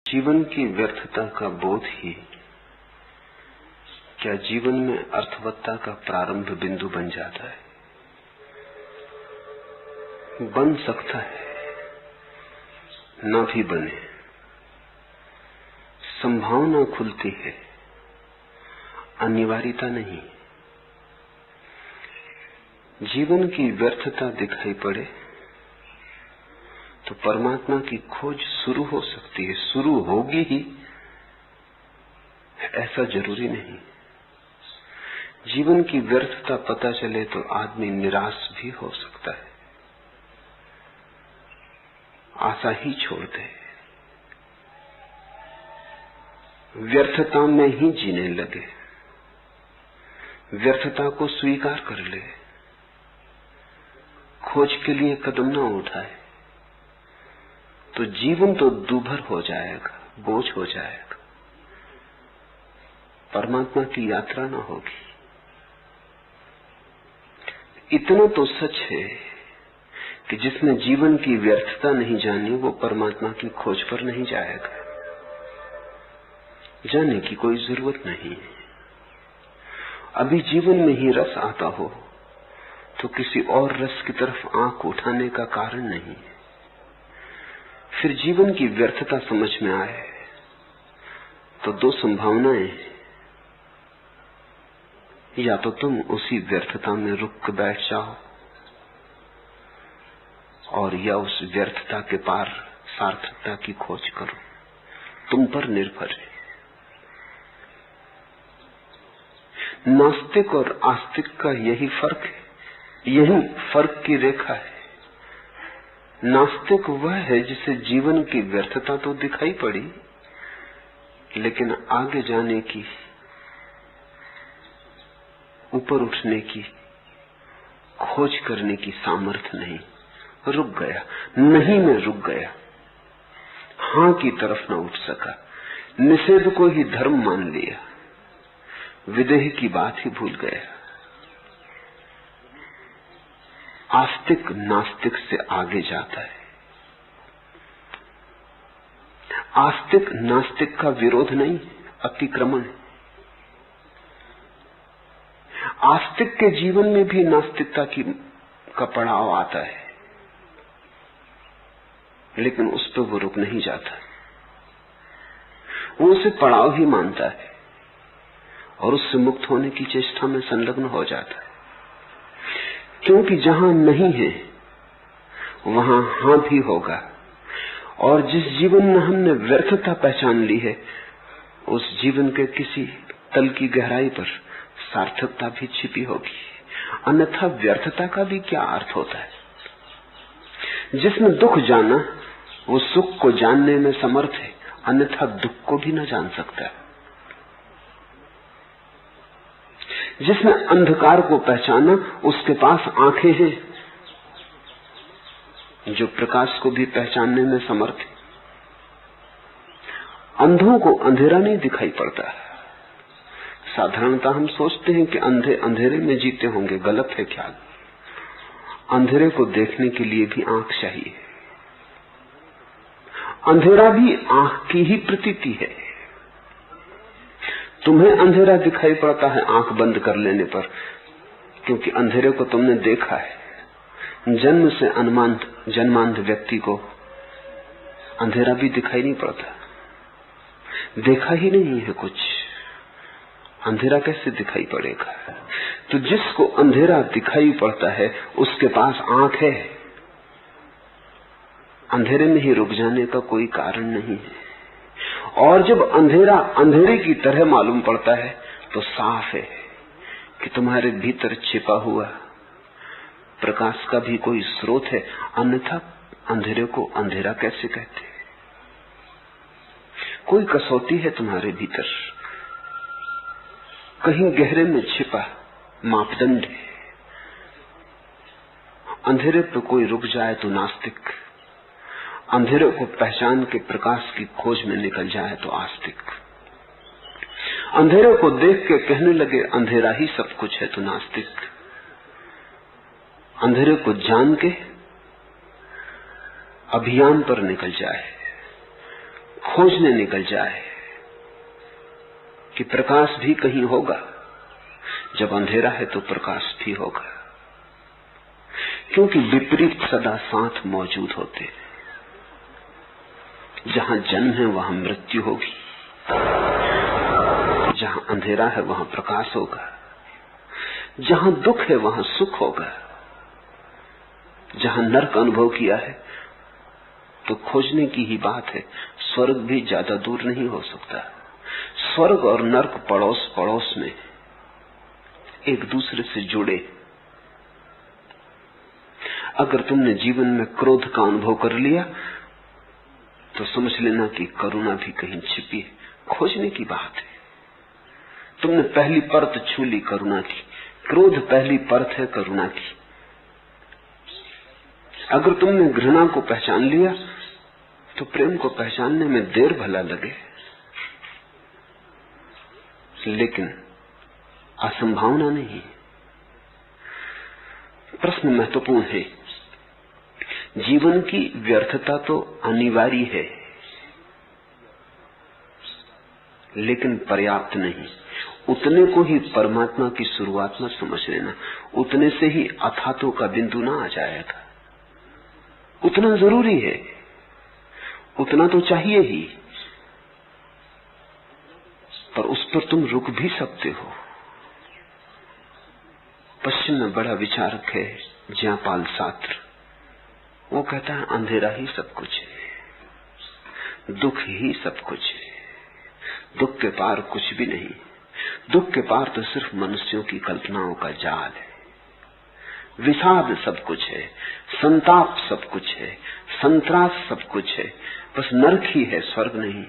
जीवन की व्यर्थता का बोध ही क्या जीवन में अर्थवत्ता का प्रारंभ बिंदु बन जाता है? बन सकता है, न भी बने। संभावना खुलती है, अनिवार्यता नहीं। जीवन की व्यर्थता दिखाई पड़े तो परमात्मा की खोज शुरू हो सकती है। शुरू होगी ही ऐसा जरूरी नहीं। जीवन की व्यर्थता पता चले तो आदमी निराश भी हो सकता है, आशा ही छोड़ दे, व्यर्थता में ही जीने लगे, व्यर्थता को स्वीकार कर ले, खोज के लिए कदम न उठाए तो जीवन तो दूभर हो जाएगा, बोझ हो जाएगा, परमात्मा की यात्रा न होगी। इतना तो सच है कि जिसने जीवन की व्यर्थता नहीं जानी वो परमात्मा की खोज पर नहीं जाएगा। जाने की कोई जरूरत नहीं। अभी जीवन में ही रस आता हो तो किसी और रस की तरफ आंख उठाने का कारण नहीं। फिर जीवन की व्यर्थता समझ में आए तो दो संभावनाएं, या तो तुम उसी व्यर्थता में रुक के बैठ जाओ और या उस व्यर्थता के पार सार्थकता की खोज करो। तुम पर निर्भर है। नास्तिक और आस्तिक का यही फर्क है, यही फर्क की रेखा है। नास्तिक वह है जिसे जीवन की व्यर्थता तो दिखाई पड़ी लेकिन आगे जाने की, ऊपर उठने की, खोज करने की सामर्थ्य नहीं। रुक गया, नहीं में रुक गया, हां की तरफ न उठ सका, निषेध को ही धर्म मान लिया, विदेह की बात ही भूल गया। आस्तिक नास्तिक से आगे जाता है। आस्तिक नास्तिक का विरोध नहीं, अतिक्रमण है। आस्तिक के जीवन में भी नास्तिकता का पड़ाव आता है लेकिन उस पर वो रुक नहीं जाता। वो उसे पड़ाव ही मानता है और उससे मुक्त होने की चेष्टा में संलग्न हो जाता है, क्योंकि जहां नहीं है वहां हां भी होगा। और जिस जीवन में हमने व्यर्थता पहचान ली है उस जीवन के किसी तल की गहराई पर सार्थकता भी छिपी होगी। अन्यथा व्यर्थता का भी क्या अर्थ होता है? जिसने दुख जाना वो सुख को जानने में समर्थ है, अन्यथा दुख को भी न जान सकता। जिसने अंधकार को पहचाना उसके पास आंखें हैं जो प्रकाश को भी पहचानने में समर्थ है। अंधों को अंधेरा नहीं दिखाई पड़ता। साधारणतः हम सोचते हैं कि अंधे अंधेरे में जीते होंगे, गलत है ख्याल। अंधेरे को देखने के लिए भी आंख चाहिए। अंधेरा भी आंख की ही प्रतीति है। तुम्हें अंधेरा दिखाई पड़ता है आंख बंद कर लेने पर, क्योंकि अंधेरे को तुमने देखा है। जन्म से जन्मांध व्यक्ति को अंधेरा भी दिखाई नहीं पड़ता, देखा ही नहीं है कुछ, अंधेरा कैसे दिखाई पड़ेगा? तो जिसको अंधेरा दिखाई पड़ता है उसके पास आंख है। अंधेरे में ही रुक जाने का कोई कारण नहीं है। और जब अंधेरा अंधेरे की तरह मालूम पड़ता है तो साफ है कि तुम्हारे भीतर छिपा हुआ प्रकाश का भी कोई स्रोत है, अन्यथा अंधेरे को अंधेरा कैसे कहते? कोई कसौटी है तुम्हारे भीतर, कहीं गहरे में छिपा मापदंड है। अंधेरे पे कोई रुक जाए तो नास्तिक, अंधेरे को पहचान के प्रकाश की खोज में निकल जाए तो आस्तिक, अंधेरे को देख के कहने लगे अंधेरा ही सब कुछ है तो नास्तिक, अंधेरे को जान के अभियान पर निकल जाए, खोजने निकल जाए कि प्रकाश भी कहीं होगा। जब अंधेरा है तो प्रकाश भी होगा, क्योंकि विपरीत सदा साथ मौजूद होते हैं। जहां जन्म है वहां मृत्यु होगी, जहां अंधेरा है वहां प्रकाश होगा, जहां दुख है वहां सुख होगा। जहां नरक अनुभव किया है तो खोजने की ही बात है। स्वर्ग भी ज्यादा दूर नहीं हो सकता। स्वर्ग और नरक पड़ोस पड़ोस में एक दूसरे से जुड़े। अगर तुमने जीवन में क्रोध का अनुभव कर लिया तो समझ लेना कि करुणा भी कहीं छिपी है। खोजने की बात है। तुमने पहली परत छू ली करुणा की। क्रोध पहली परत है करुणा की। अगर तुमने घृणा को पहचान लिया तो प्रेम को पहचानने में देर भला लगे, लेकिन असंभावना नहीं। प्रश्न महत्वपूर्ण है। जीवन की व्यर्थता तो अनिवार्य है, लेकिन पर्याप्त नहीं। उतने को ही परमात्मा की शुरुआत में समझ लेना। उतने से ही अथातों का बिंदु ना आ जाएगा। उतना जरूरी है, उतना तो चाहिए ही, पर उस पर तुम रुक भी सकते हो। पश्चिम में बड़ा विचारक है जयपाल सात्र। वो कहता है अंधेरा ही सब कुछ है, दुख ही सब कुछ है, दुख के पार कुछ भी नहीं। दुख के पार तो सिर्फ मनुष्यों की कल्पनाओं का जाल है। विषाद सब कुछ है, संताप सब कुछ है, संत्रास सब कुछ है, बस नरक ही है, स्वर्ग नहीं।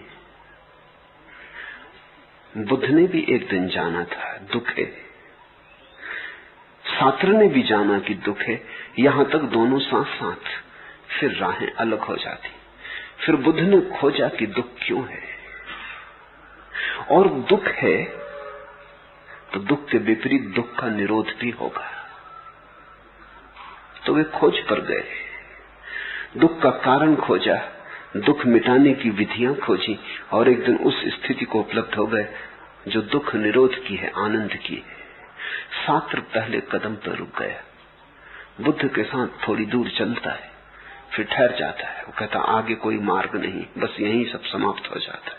बुद्ध ने भी एक दिन जाना था दुख है, सात्र ने भी जाना कि दुख है। यहां तक दोनों साथ साथ, फिर राहें अलग हो जाती। फिर बुद्ध ने खोजा कि दुख क्यों है, और दुख है तो दुख के विपरीत दुख का निरोध भी होगा। तो वे खोज पर गए, दुख का कारण खोजा, दुख मिटाने की विधियां खोजी, और एक दिन उस स्थिति को उपलब्ध हो गए जो दुख निरोध की है, आनंद की है। सात्र पहले कदम पर रुक गया, बुद्ध के साथ थोड़ी दूर चलता है, फिर ठहर जाता है। वो कहता आगे कोई मार्ग नहीं, बस यहीं सब समाप्त हो जाता है।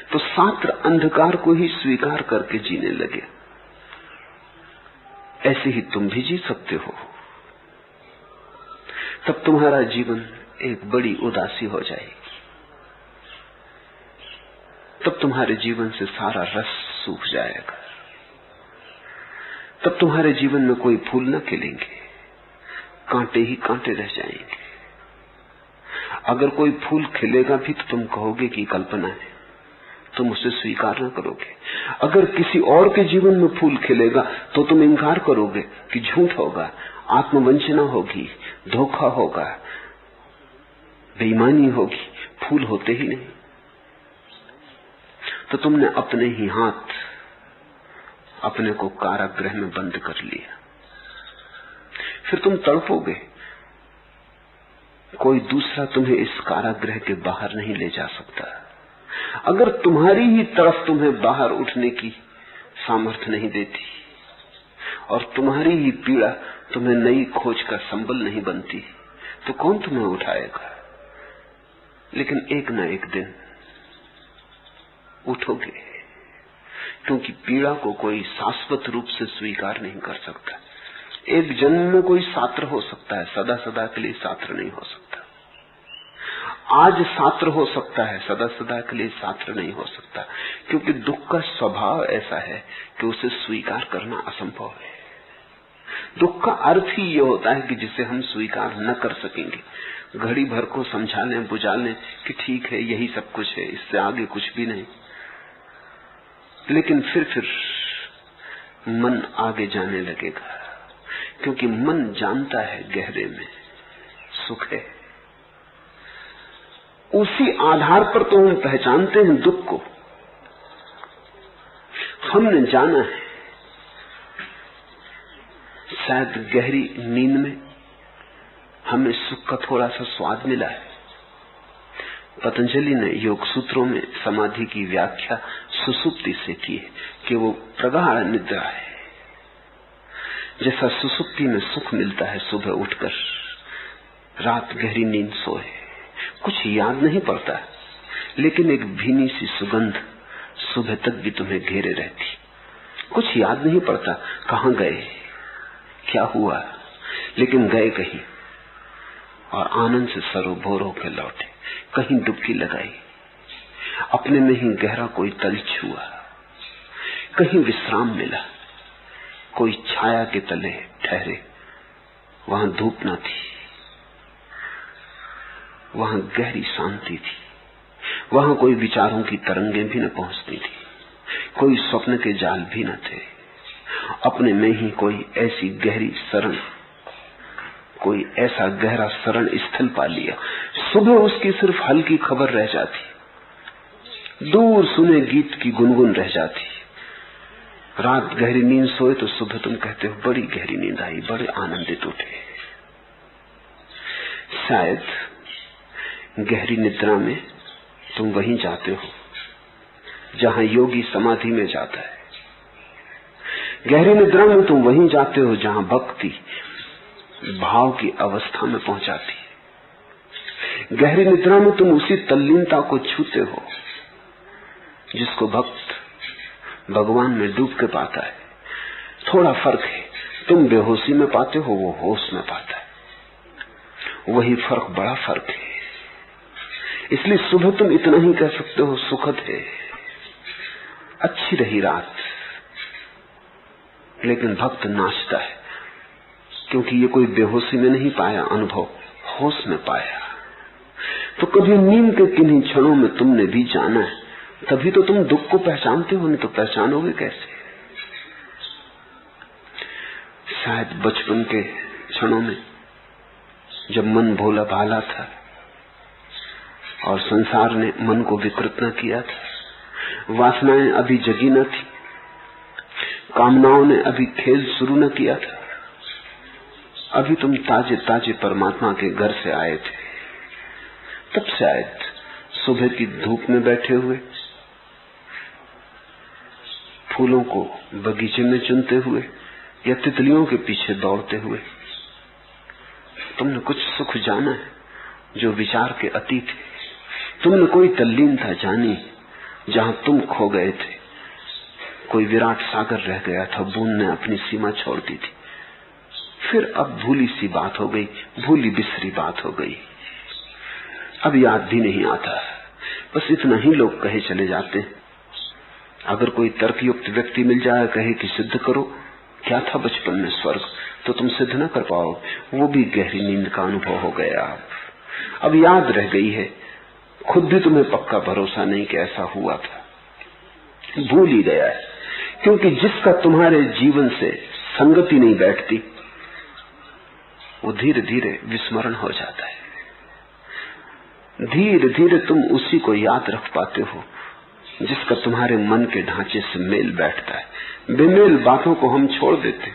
तो सात्र अंधकार को ही स्वीकार करके जीने लगे। ऐसे ही तुम भी जी सकते हो। तब तुम्हारा जीवन एक बड़ी उदासी हो जाएगी। तब तुम्हारे जीवन से सारा रस सूख जाएगा। तब तुम्हारे जीवन में कोई फूल न खिलेंगे, कांटे ही कांटे रह जाएंगे। अगर कोई फूल खिलेगा भी तो तुम कहोगे कि कल्पना है, तुम उसे स्वीकार न करोगे। अगर किसी और के जीवन में फूल खिलेगा तो तुम इनकार करोगे कि झूठ होगा, आत्मवंचना होगी, धोखा होगा, बेईमानी होगी, फूल होते ही नहीं। तो तुमने अपने ही हाथ अपने को कारागृह में बंद कर लिया। फिर तुम तड़पोगे, कोई दूसरा तुम्हें इस कारागृह के बाहर नहीं ले जा सकता। अगर तुम्हारी ही तरफ तुम्हें बाहर उठने की सामर्थ्य नहीं देती और तुम्हारी ही पीड़ा तुम्हें नई खोज का संबल नहीं बनती, तो कौन तुम्हें उठाएगा? लेकिन एक न एक दिन उठोगे, क्योंकि पीड़ा को कोई शाश्वत रूप से स्वीकार नहीं कर सकता। एक जन्म में कोई सात्र हो सकता है, सदा सदा के लिए सात्र नहीं हो सकता। आज सात्र हो सकता है, सदा सदा के लिए सात्र नहीं हो सकता, क्योंकि दुख का स्वभाव ऐसा है कि उसे स्वीकार करना असंभव है। दुख का अर्थ ही ये होता है कि जिसे हम स्वीकार न कर सकेंगे। घड़ी भर को समझा लें, बुझा लें कि ठीक है, यही सब कुछ है, इससे आगे कुछ भी नहीं, लेकिन फिर मन आगे जाने लगेगा, क्योंकि मन जानता है गहरे में सुख है। उसी आधार पर तो हम पहचानते हैं दुख को। हमने जाना है, शायद गहरी नींद में हमें सुख का थोड़ा सा स्वाद मिला है, पतंजलि ने योग सूत्रों में समाधि की व्याख्या सुसुप्ति से की है कि वो प्रगाढ़ निद्रा है। जैसा सुसुप्ति में सुख मिलता है सुबह उठकर, रात गहरी नींद सोए, कुछ याद नहीं पड़ता, लेकिन एक भीनी सी सुगंध सुबह तक भी तुम्हें घेरे रहती। कुछ याद नहीं पड़ता कहां गए, क्या हुआ, लेकिन गए कहीं और आनंद से सरोभोर होकर लौटे। कहीं डुबकी लगाई, अपने में ही गहरा कोई तल छुआ, कहीं विश्राम मिला, कोई छाया के तले ठहरे, वहां धूप न थी, वहां गहरी शांति थी, वहां कोई विचारों की तरंगे भी न पहुंचती थी, कोई स्वप्न के जाल भी न थे, अपने में ही कोई ऐसी गहरी शरण, कोई ऐसा गहरा शरण स्थल पा लिया। सुबह उसकी सिर्फ हल्की खबर रह जाती, दूर सुने गीत की गुनगुन रह जाती। रात गहरी नींद सोए तो सुबह तुम कहते हो बड़ी गहरी नींद आई, बड़े आनंदित उठे। शायद गहरी निद्रा में तुम वहीं जाते हो जहां योगी समाधि में जाता है। गहरी निद्रा में तुम वहीं जाते हो जहां भक्ति भाव की अवस्था में पहुंचाती है। गहरी निद्रा में तुम उसी तल्लीनता को छूते हो जिसको भक्त भगवान में डूब के पाता है। थोड़ा फर्क है, तुम बेहोशी में पाते हो, वो होश में पाता है। वही फर्क, बड़ा फर्क है। इसलिए सुबह तुम इतना ही कह सकते हो सुखद है, अच्छी रही रात, लेकिन भक्त नाचता है क्योंकि ये कोई बेहोशी में नहीं पाया अनुभव, होश में पाया। तो कभी नींद के किन्हीं क्षणों में तुमने भी जाना है, तभी तो तुम दुख को पहचानते हो, नहीं तो पहचानोगे कैसे। शायद बचपन के क्षणों में जब मन भोला भाला था और संसार ने मन को विकृत न किया था, वासनाएं अभी जगी न थी, कामनाओं ने अभी खेल शुरू न किया था, अभी तुम ताजे ताजे परमात्मा के घर से आए थे। तब शायद सुबह की धूप में बैठे हुए, फूलों को बगीचे में चुनते हुए या तितलियों के पीछे दौड़ते हुए तुमने कुछ सुख जाना है जो विचार के अतीत है। तुमने कोई तल्लीनता जानी जहां तुम खो गए थे। कोई विराट सागर रह गया था, बूंद ने अपनी सीमा छोड़ दी थी। फिर अब भूली सी बात हो गई, भूली बिसरी बात हो गई, अब याद भी नहीं आता। बस इतना ही लोग कहे चले जाते हैं। अगर कोई तर्कयुक्त व्यक्ति मिल जाए, कहे कि सिद्ध करो क्या था बचपन में स्वर्ग, तो तुम सिद्ध न कर पाओ। वो भी गहरी नींद का अनुभव हो गया। अब याद रह गई है, खुद भी तुम्हें पक्का भरोसा नहीं कि ऐसा हुआ था, भूल ही गया है। क्योंकि जिसका तुम्हारे जीवन से संगति नहीं बैठती, वो धीरे धीरे विस्मरण हो जाता है। धीरे धीरे तुम उसी को याद रख पाते हो जिसका तुम्हारे मन के ढांचे से मेल बैठता है। बेमेल बातों को हम छोड़ देते,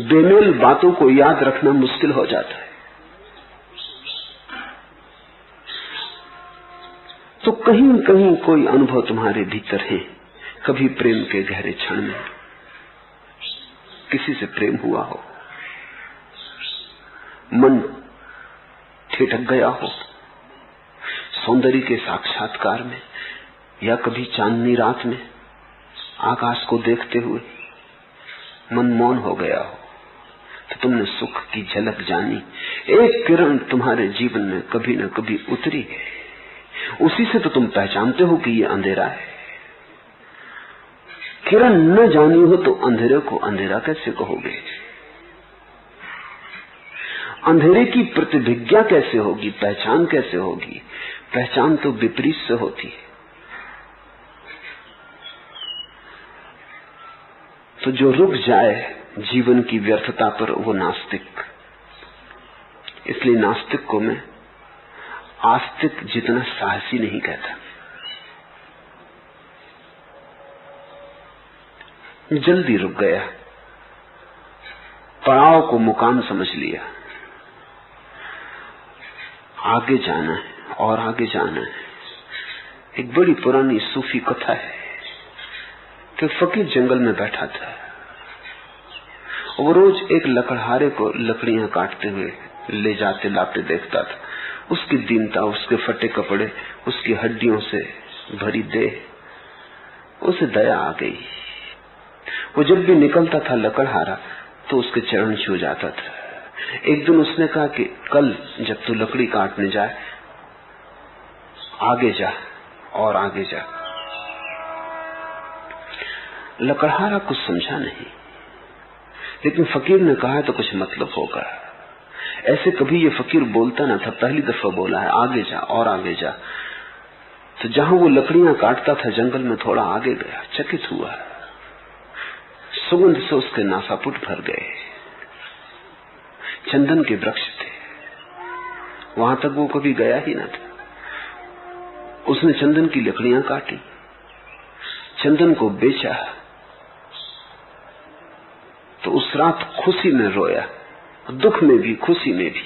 बेमेल बातों को याद रखना मुश्किल हो जाता है। तो कहीं कहीं कोई अनुभव तुम्हारे भीतर है। कभी प्रेम के गहरे क्षण में किसी से प्रेम हुआ हो, मन ठिठक गया हो सौंदर्य के साक्षात्कार में, या कभी चांदनी रात में आकाश को देखते हुए मन मौन हो गया हो, तो तुमने सुख की झलक जानी। एक किरण तुम्हारे जीवन में कभी न कभी उतरी है, उसी से तो तुम पहचानते हो कि ये अंधेरा है। किरण न जानी हो तो अंधेरे को अंधेरा कैसे कहोगे? अंधेरे की प्रतिभिज्ञा कैसे होगी, पहचान कैसे होगी? पहचान तो विपरीत से होती है। तो जो रुक जाए जीवन की व्यर्थता पर, वो नास्तिक। इसलिए नास्तिक को मैं आस्तिक जितना साहसी नहीं कहता। जल्दी रुक गया, पड़ाव को मुकाम समझ लिया, आगे जाना है और आगे जाना है। एक बड़ी पुरानी सूफी कथा है कि फकीर जंगल में बैठा था। वो रोज एक लकड़हारे को लकड़ियां काटते हुए ले जाते लाते देखता था। उसकी दीनता, उसके फटे कपड़े, उसकी हड्डियों से भरी देह, उसे दया आ गई। वो जब भी निकलता था लकड़हारा तो उसके चरण छू जाता था। एक दिन उसने कहा कि कल जब तू लकड़ी काटने जाए, आगे जा और आगे जा। लकड़हारा कुछ समझा नहीं, लेकिन फकीर ने कहा तो कुछ मतलब होगा। ऐसे कभी ये फकीर बोलता ना था, पहली दफा बोला है आगे जा और आगे जा। तो जहां वो लकड़ियां काटता था जंगल में थोड़ा आगे गया, चकित हुआ। सुगंध से उसके नासापुट भर गए। चंदन के वृक्ष थे, वहां तक वो कभी गया ही न था। उसने चंदन की लकड़ियां काटी, चंदन को बेचा, तो उस रात खुशी में रोया, दुख में भी खुशी में भी,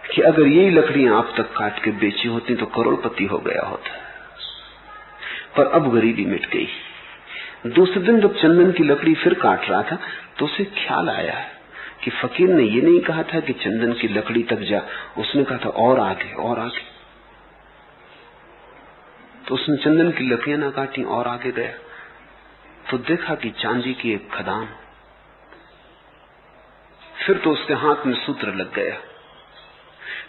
कि अगर यही लकड़ियां अब तक काट के बेची होती तो करोड़पति हो गया होता। पर अब गरीबी मिट गई। दूसरे दिन जब चंदन की लकड़ी फिर काट रहा था तो उसे ख्याल आया कि फकीर ने ये नहीं कहा था कि चंदन की लकड़ी तक जा, उसने कहा था और आगे और आगे। तो उसने चंदन की लकड़ियां ना काटी और आगे गया तो देखा कि चांदी की एक खदान। फिर तो उसके हाथ में सूत्र लग गया।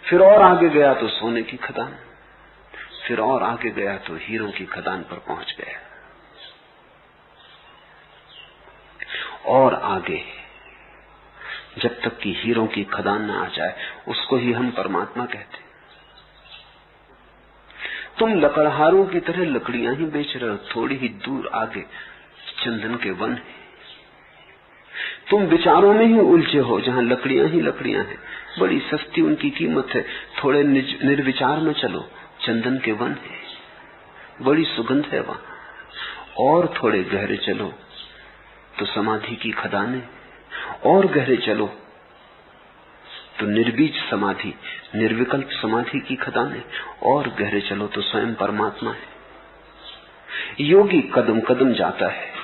फिर और आगे गया तो सोने की खदान, फिर और आगे गया तो हीरों की खदान पर पहुंच गया। और आगे, जब तक कि हीरों की खदान ना आ जाए, उसको ही हम परमात्मा कहते। तुम लकड़हारों की तरह लकड़ियां ही बेच रहे हो, थोड़ी ही दूर आगे चंदन के वन है। तुम विचारों में ही उलझे हो, जहां लकड़ियां ही लकड़ियां हैं, बड़ी सस्ती उनकी कीमत है। थोड़े निर्विचार में चलो, चंदन के वन है, बड़ी सुगंध है वहां। और थोड़े गहरे चलो तो समाधि की खदानें, और गहरे चलो तो निर्बीज समाधि, निर्विकल्प समाधि की खदानें, और गहरे चलो तो स्वयं परमात्मा है। योगी कदम कदम जाता है,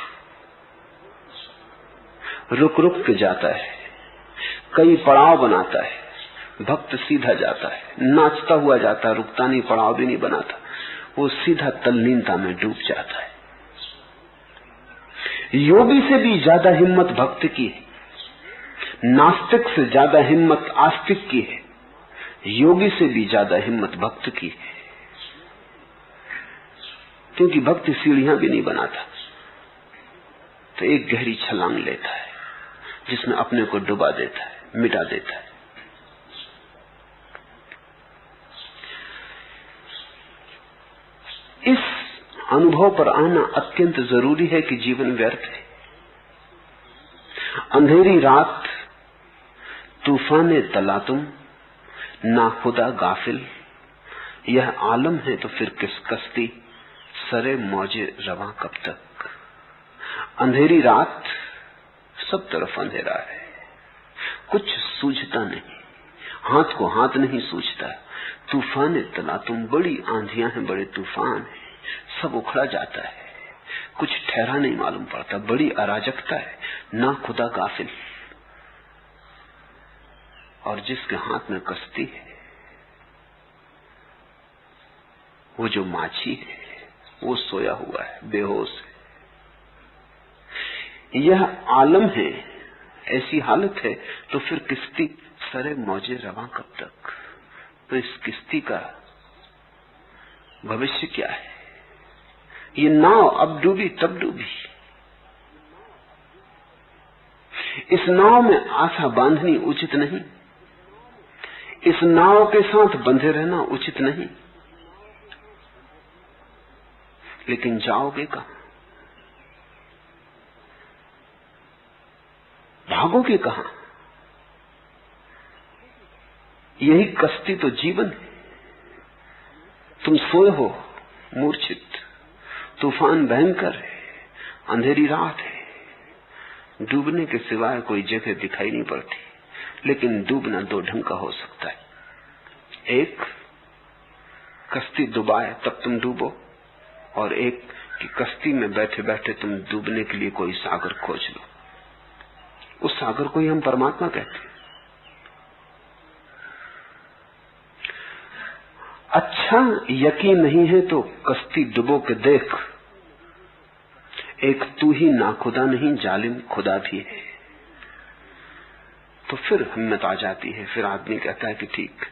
रुक रुक के जाता है, कई पड़ाव बनाता है। भक्त सीधा जाता है, नाचता हुआ जाता है, रुकता नहीं, पड़ाव भी नहीं बनाता, वो सीधा तल्लीनता में डूब जाता है। योगी से भी ज्यादा हिम्मत भक्त की है, नास्तिक से ज्यादा हिम्मत आस्तिक की है, योगी से भी ज्यादा हिम्मत भक्त की है। क्योंकि भक्त सीढ़ियां भी नहीं बनाता, तो एक गहरी छलांग लेता है जिसमें अपने को डुबा देता है, मिटा देता है। इस अनुभव पर आना अत्यंत जरूरी है कि जीवन व्यर्थ है। अंधेरी रात, तूफाने तलातुम, ना खुदा गाफिल, यह आलम है तो फिर किस कश्ती, सरे मौजे रवां कब तक। अंधेरी रात, सब तरफ अंधेरा है, कुछ सूझता नहीं, हाथ को हाथ नहीं सूझता। तूफाने तलातुम, बड़ी आंधियां हैं, बड़े तूफान हैं, सब उखड़ा जाता है, कुछ ठहरा नहीं मालूम पड़ता, बड़ी अराजकता है। ना खुदा गाफिल, और जिसके हाथ में कश्ती है, वो जो माछी है, वो सोया हुआ है, बेहोश है। यह आलम है, ऐसी हालत है, तो फिर किश्ती सरे मौजे रवां कब तक। तो इस किश्ती का भविष्य क्या है? ये नाव अब डूबी तब डूबी। इस नाव में आशा बांधनी उचित नहीं, इस नाव के साथ बंधे रहना उचित नहीं। लेकिन जाओगे कहां? भागोगे कहां? यही कश्ती तो जीवन है। तुम सोए हो मूर्छित, तूफान भयंकर है, अंधेरी रात है, डूबने के सिवाय कोई जगह दिखाई नहीं पड़ती। लेकिन डूबना दो ढंग का हो सकता है। एक, कश्ती डुबाए तब तुम डूबो, और एक कि कश्ती में बैठे बैठे तुम डूबने के लिए कोई सागर खोज लो। उस सागर को ही हम परमात्मा कहते हैं। अच्छा यकीन नहीं है तो कश्ती डुबो के देख, एक तू ही नाखुदा नहीं जालिम खुदा भी है। तो फिर हिम्मत आ जाती है, फिर आदमी कहता है कि ठीक,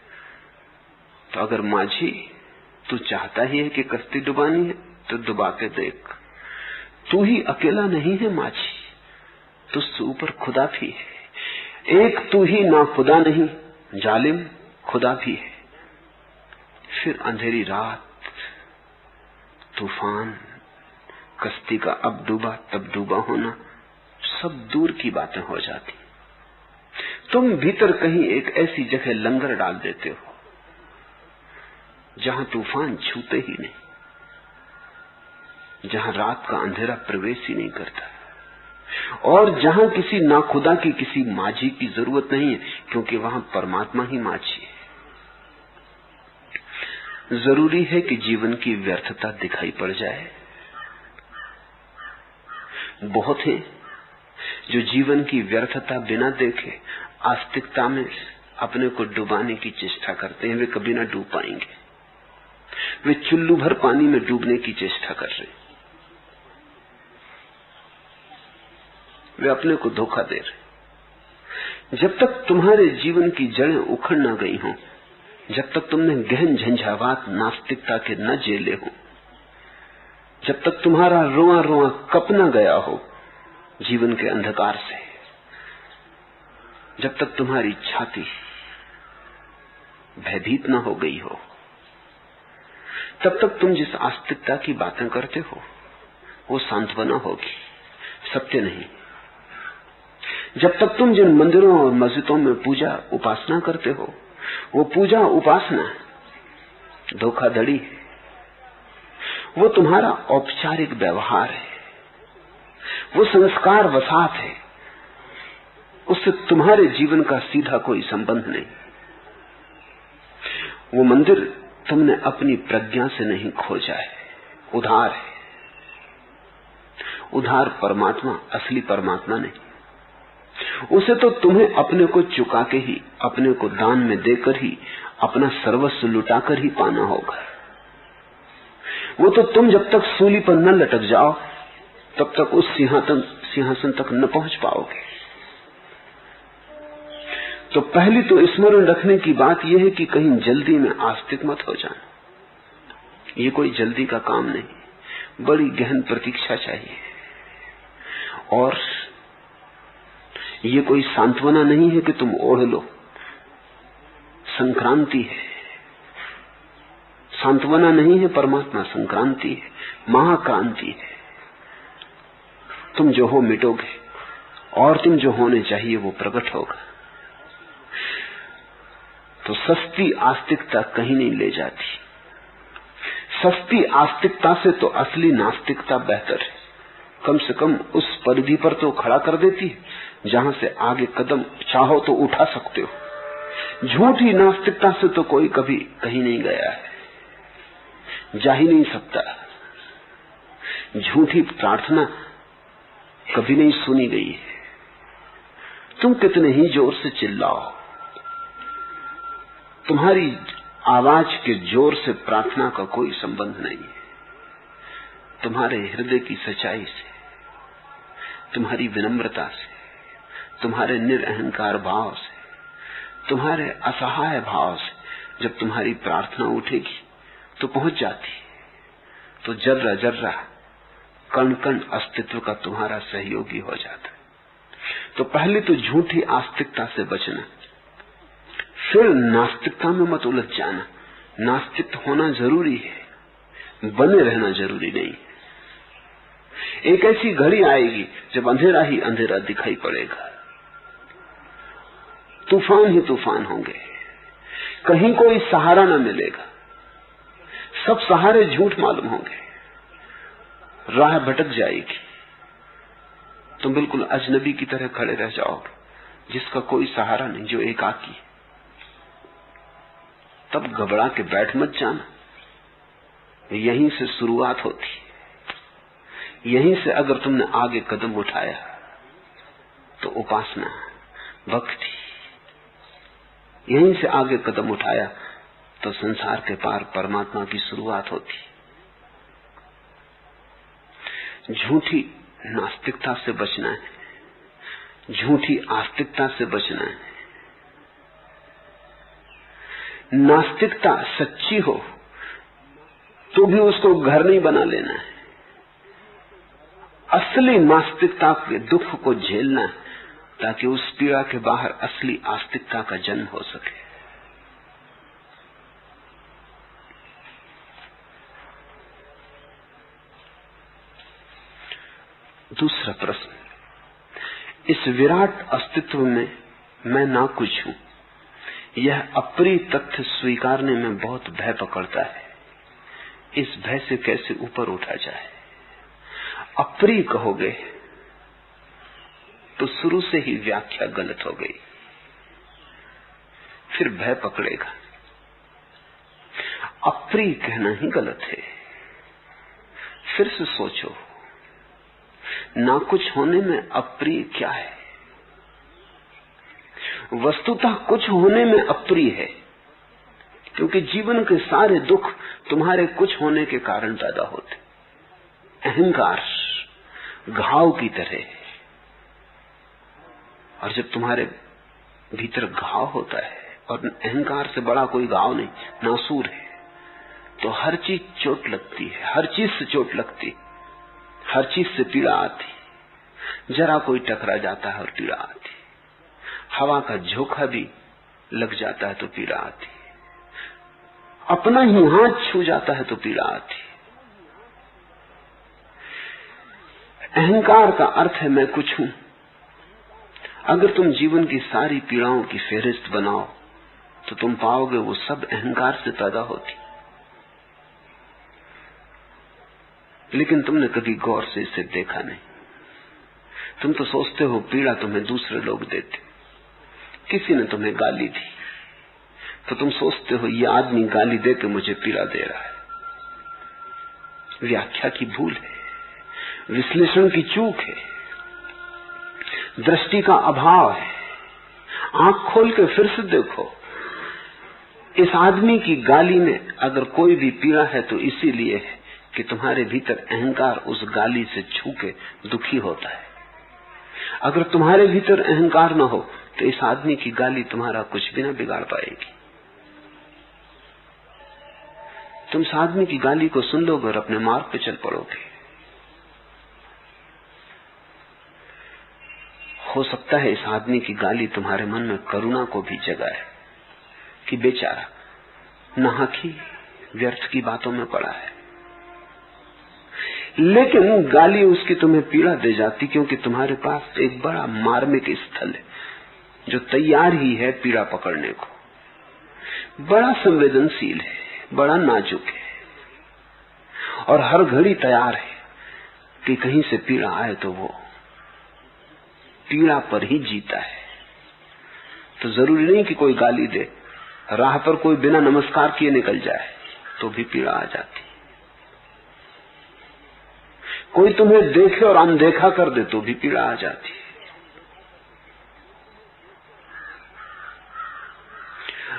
तो अगर माझी तू चाहता ही है कि कश्ती डुबानी है तो डुबा के देख, तू ही अकेला नहीं है माझी, तुझसे ऊपर खुदा भी है। एक तू ही ना खुदा नहीं जालिम खुदा भी है। फिर अंधेरी रात, तूफान, कश्ती का अब डूबा तब डूबा होना, सब दूर की बातें हो जाती। तुम भीतर कहीं एक ऐसी जगह लंगर डाल देते हो जहां तूफान छूते ही नहीं, जहां रात का अंधेरा प्रवेश ही नहीं करता, और जहां किसी नाखुदा की, किसी माझी की जरूरत नहीं है, क्योंकि वहां परमात्मा ही माझी है। जरूरी है कि जीवन की व्यर्थता दिखाई पड़ जाए। बहुत है जो जीवन की व्यर्थता बिना देखे आस्तिकता में अपने को डुबाने की चेष्टा करते हैं। वे कभी ना डूब पाएंगे। वे चुल्लू भर पानी में डूबने की चेष्टा कर रहे हैं। वे अपने को धोखा दे रहे। जब तक तुम्हारे जीवन की जड़ें उखड़ ना गई हों, जब तक तुमने गहन झंझावात नास्तिकता के न झेले हो, जब तक तुम्हारा रोआ रोआ कप न गया हो जीवन के अंधकार से, जब तक तुम्हारी छाती भयभीत न हो गई हो, तब तक तुम जिस आस्तिकता की बातें करते हो वो सांत्वना होगी, सत्य नहीं। जब तक तुम जिन मंदिरों और मस्जिदों में पूजा उपासना करते हो, वो पूजा उपासना धोखाधड़ी है। वो तुम्हारा औपचारिक व्यवहार है, वो संस्कार वसात है, उससे तुम्हारे जीवन का सीधा कोई संबंध नहीं। वो मंदिर तुमने अपनी प्रज्ञा से नहीं खोजा है, उधार है। उधार परमात्मा, असली परमात्मा नहीं। उसे तो तुम्हें अपने को चुका के ही, अपने को दान में देकर ही, अपना सर्वस्व लुटाकर ही पाना होगा। वो तो तुम जब तक सूली पर न लटक जाओ तब तक उस सिंहासन तक न पहुंच पाओगे। तो पहली तो स्मरण रखने की बात यह है कि कहीं जल्दी में आस्तिक मत हो जाना। ये कोई जल्दी का काम नहीं, बड़ी गहन प्रतीक्षा चाहिए। और ये कोई सांत्वना नहीं है कि तुम ओढ़ लो, संक्रांति है। सांत्वना नहीं है परमात्मा, संक्रांति है, महाक्रांति है। तुम जो हो मिटोगे और तुम जो होने चाहिए वो प्रकट होगा। तो सस्ती आस्तिकता कहीं नहीं ले जाती। सस्ती आस्तिकता से तो असली नास्तिकता बेहतर है। कम से कम उस परिधि पर तो खड़ा कर देती है जहां से आगे कदम चाहो तो उठा सकते हो। झूठी नास्तिकता से तो कोई कभी कहीं नहीं गया है, जा ही नहीं सकता। झूठी प्रार्थना कभी नहीं सुनी गई है। तुम कितने ही जोर से चिल्लाओ, तुम्हारी आवाज के जोर से प्रार्थना का कोई संबंध नहीं है। तुम्हारे हृदय की सच्चाई से, तुम्हारी विनम्रता से, तुम्हारे निरअहंकार भाव से, तुम्हारे असहाय भाव से जब तुम्हारी प्रार्थना उठेगी तो पहुंच जाती। तो जर्रा जर्रा कण कण अस्तित्व का तुम्हारा सहयोगी हो जाता। तो पहले तो झूठी आस्तिकता से बचना, फिर नास्तिकता में मत उलझ जाना। नास्तिक होना जरूरी है, बने रहना जरूरी नहीं। एक ऐसी घड़ी आएगी जब अंधेरा ही अंधेरा दिखाई पड़ेगा, तूफान ही तूफान होंगे, कहीं कोई सहारा न मिलेगा, सब सहारे झूठ मालूम होंगे, राह भटक जाएगी, तुम बिल्कुल अजनबी की तरह खड़े रह जाओगे जिसका कोई सहारा नहीं, जो एकाकी। तब घबरा के बैठ मत जाना, यहीं से शुरुआत होती, यहीं से अगर तुमने आगे कदम उठाया तो उपासना, भक्ति, यहीं से आगे कदम उठाया तो संसार के पार परमात्मा की शुरुआत होती। झूठी नास्तिकता से बचना है, झूठी आस्तिकता से बचना है। नास्तिकता सच्ची हो तो भी उसको घर नहीं बना लेना है। असली नास्तिकता के दुख को झेलना है ताकि उस पीड़ा के बाहर असली आस्तिकता का जन्म हो सके। दूसरा प्रश्न, इस विराट अस्तित्व में मैं ना कुछ हूं, यह अप्रिय तथ्य स्वीकारने में बहुत भय पकड़ता है। इस भय से कैसे ऊपर उठा जाए? अप्रिय कहोगे तो शुरू से ही व्याख्या गलत हो गई, फिर भय पकड़ेगा। अप्रिय कहना ही गलत है। फिर से सोचो, ना कुछ होने में अप्रिय क्या है? वस्तुतः कुछ होने में अप्रिय है, क्योंकि जीवन के सारे दुख तुम्हारे कुछ होने के कारण पैदा होते। अहंकार घाव की तरह, और जब तुम्हारे भीतर घाव होता है, और अहंकार से बड़ा कोई घाव नहीं, नासूर है, तो हर चीज चोट लगती है, हर चीज से चोट लगती, हर चीज से पीड़ा आती। जरा कोई टकरा जाता है और पीड़ा आती, हवा का झोंका भी लग जाता है तो पीड़ा आती, अपना ही हाथ छू जाता है तो पीड़ा आती। अहंकार का अर्थ है मैं कुछ हूं। अगर तुम जीवन की सारी पीड़ाओं की फेहरिस्त बनाओ तो तुम पाओगे वो सब अहंकार से पैदा होती। लेकिन तुमने कभी गौर से इसे देखा नहीं। तुम तो सोचते हो पीड़ा तुम्हें दूसरे लोग देते। किसी ने तुम्हें गाली दी तो तुम सोचते हो ये आदमी गाली दे के मुझे पीड़ा दे रहा है। व्याख्या की भूल है, विश्लेषण की चूक है, दृष्टि का अभाव है। आंख खोल के फिर से देखो, इस आदमी की गाली में अगर कोई भी पीड़ा है तो इसीलिए है कि तुम्हारे भीतर अहंकार उस गाली से छू के दुखी होता है। अगर तुम्हारे भीतर अहंकार न हो तो इस आदमी की गाली तुम्हारा कुछ भी न बिगाड़ पाएगी। तुम इस आदमी की गाली को सुन लोगे और अपने मार्ग पे चल पड़ोगे। हो सकता है इस आदमी की गाली तुम्हारे मन में करुणा को भी जगाए कि बेचारा नाहक ही व्यर्थ की बातों में पड़ा है। लेकिन गाली उसकी तुम्हें पीड़ा दे जाती, क्योंकि तुम्हारे पास एक बड़ा मार्मिक स्थल है जो तैयार ही है पीड़ा पकड़ने को। बड़ा संवेदनशील है, बड़ा नाजुक है, और हर घड़ी तैयार है कि कहीं से पीड़ा आए तो वो पीड़ा पर ही जीता है। तो जरूरी नहीं कि कोई गाली दे, राह पर कोई बिना नमस्कार किए निकल जाए तो भी पीड़ा आ जाती। कोई तुम्हें देखे और अनदेखा कर दे तो भी पीड़ा आ जाती।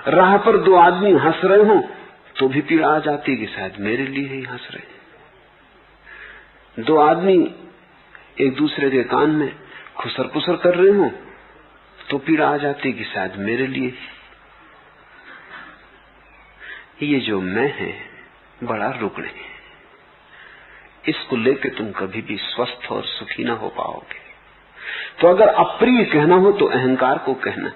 राह पर दो आदमी हंस रहे हो तो भी पीड़ा आ जाती कि शायद मेरे लिए ही हंस रहे। दो आदमी एक दूसरे के कान में खुसर पुसर कर रहे हो तो पीड़ा आ जाती कि शायद मेरे लिए। ये जो मैं है बड़ा रुग्ण है, इसको लेके तुम कभी भी स्वस्थ और सुखी ना हो पाओगे। तो अगर अप्रिय कहना हो तो अहंकार को कहना,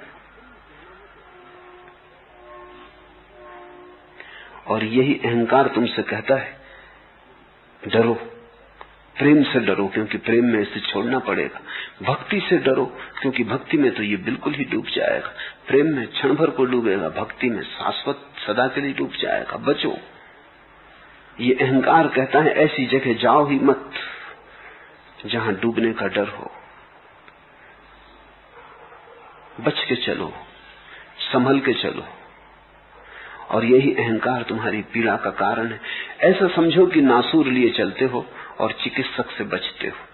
और यही अहंकार तुमसे कहता है डरो, प्रेम से डरो क्योंकि प्रेम में इसे छोड़ना पड़ेगा। भक्ति से डरो क्योंकि भक्ति में तो ये बिल्कुल ही डूब जाएगा। प्रेम में क्षण भर को डूबेगा, भक्ति में शाश्वत सदा के लिए डूब जाएगा। बचो। ये अहंकार कहता है ऐसी जगह जाओ ही मत जहां डूबने का डर हो। बच के चलो, संभल के चलो, और यही अहंकार तुम्हारी पीड़ा का कारण है। ऐसा समझो कि नासूर लिए चलते हो और चिकित्सक से बचते हो।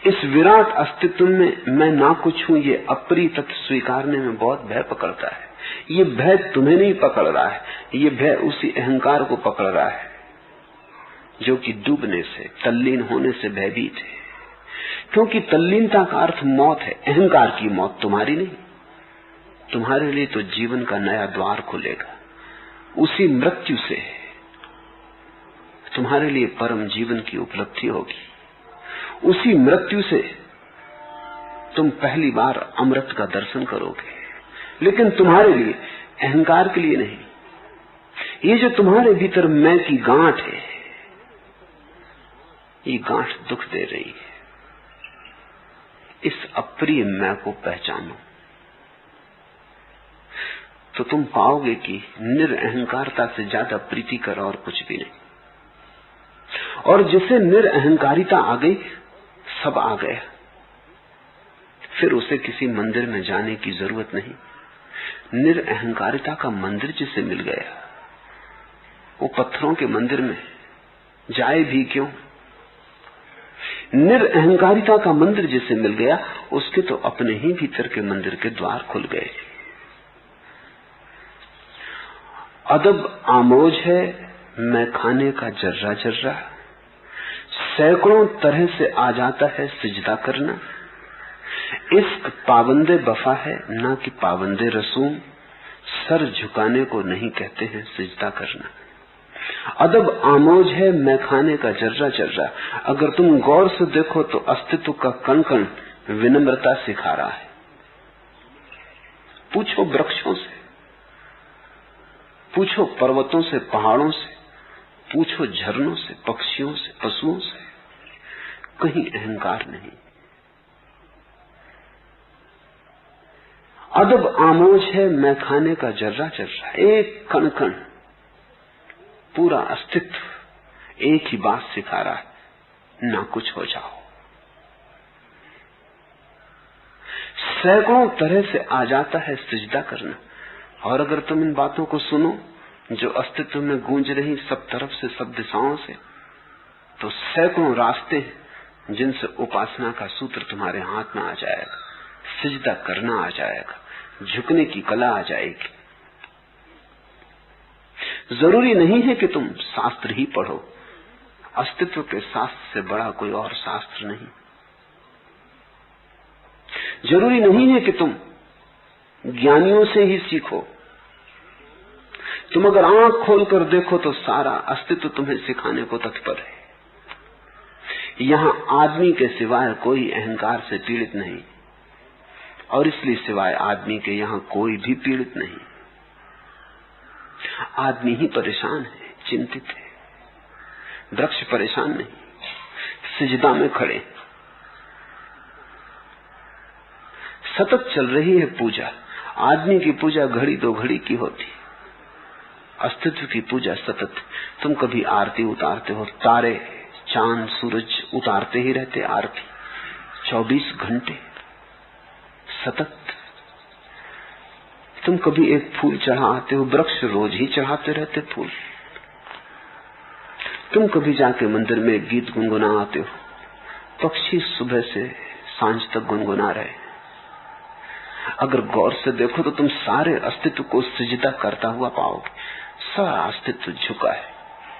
इस विराट अस्तित्व में मैं ना कुछ हूं, ये अप्रिय तत्व स्वीकारने में बहुत भय पकड़ता है। ये भय तुम्हें नहीं पकड़ रहा है, ये भय उसी अहंकार को पकड़ रहा है जो कि डूबने से, तल्लीन होने से भयभीत है। क्योंकि तल्लीनता का अर्थ मौत है, अहंकार की मौत, तुम्हारी नहीं। तुम्हारे लिए तो जीवन का नया द्वार खुलेगा। उसी मृत्यु से तुम्हारे लिए परम जीवन की उपलब्धि होगी। उसी मृत्यु से तुम पहली बार अमृत का दर्शन करोगे, लेकिन तुम्हारे लिए, अहंकार के लिए नहीं। ये जो तुम्हारे भीतर मैं की गांठ है, ये गांठ दुख दे रही है। इस अप्रिय मैं को पहचानो तो तुम पाओगे कि निरअहंकारता से ज्यादा प्रीतिकर और कुछ भी नहीं। और जिसे निरअहकारिता आ गई, सब आ गया। फिर उसे किसी मंदिर में जाने की जरूरत नहीं। निरअहकारिता का मंदिर जिसे मिल गया, वो पत्थरों के मंदिर में जाए भी क्यों। निरअहकारिता का मंदिर जिसे मिल गया, उसके तो अपने ही भीतर के मंदिर के द्वार खुल गए। अदब आमोज है मैं खाने का जर्रा जर्रा, सैकड़ों तरह से आ जाता है सिजदा करना। इश्क पाबंदे वफा है ना कि पाबंदे रसूम, सर झुकाने को नहीं कहते हैं सिजदा करना। अदब आमोज है मैं खाने का जर्रा जर्रा, अगर तुम गौर से देखो तो अस्तित्व का कण कण विनम्रता सिखा रहा है। पूछो वृक्षों से, पूछो पर्वतों से, पहाड़ों से, पूछो झरनों से, पक्षियों से, पशुओं से, कहीं अहंकार नहीं। अदब आमोज है मैं खाने का जर्रा जर्रा, एक कण कण, पूरा अस्तित्व एक ही बात सिखा रहा है, ना कुछ हो जाओ। सैकड़ों तरह से आ जाता है सिजदा करना। और अगर तुम इन बातों को सुनो जो अस्तित्व में गूंज रही सब तरफ से, सब दिशाओं से, तो सैकड़ों रास्ते हैं जिनसे उपासना का सूत्र तुम्हारे हाथ में आ जाएगा, सिजदा करना आ जाएगा, झुकने की कला आ जाएगी। जरूरी नहीं है कि तुम शास्त्र ही पढ़ो, अस्तित्व के शास्त्र से बड़ा कोई और शास्त्र नहीं। जरूरी नहीं है कि तुम ज्ञानियों से ही सीखो। तुम अगर आंख खोलकर देखो तो सारा अस्तित्व तुम्हें सिखाने को तत्पर है। यहां आदमी के सिवाय कोई अहंकार से पीड़ित नहीं, और इसलिए सिवाय आदमी के यहां कोई भी पीड़ित नहीं। आदमी ही परेशान है, चिंतित है। वृक्ष परेशान नहीं, सिजदा में खड़े। सतत चल रही है पूजा। आदमी की पूजा घड़ी दो घड़ी की होती, अस्तित्व की पूजा सतत। तुम कभी आरती उतारते हो, तारे, चांद, सूरज उतारते ही रहते आरती 24 घंटे सतत। तुम कभी एक फूल चढ़ाते हो, वृक्ष रोज ही चढ़ाते रहते फूल। तुम कभी जाके मंदिर में गीत गुनगुनाते हो, पक्षी सुबह से सांझ तक गुनगुना रहे। अगर गौर से देखो तो तुम सारे अस्तित्व को सिजदा करता हुआ पाओगे। सारा अस्तित्व झुका है,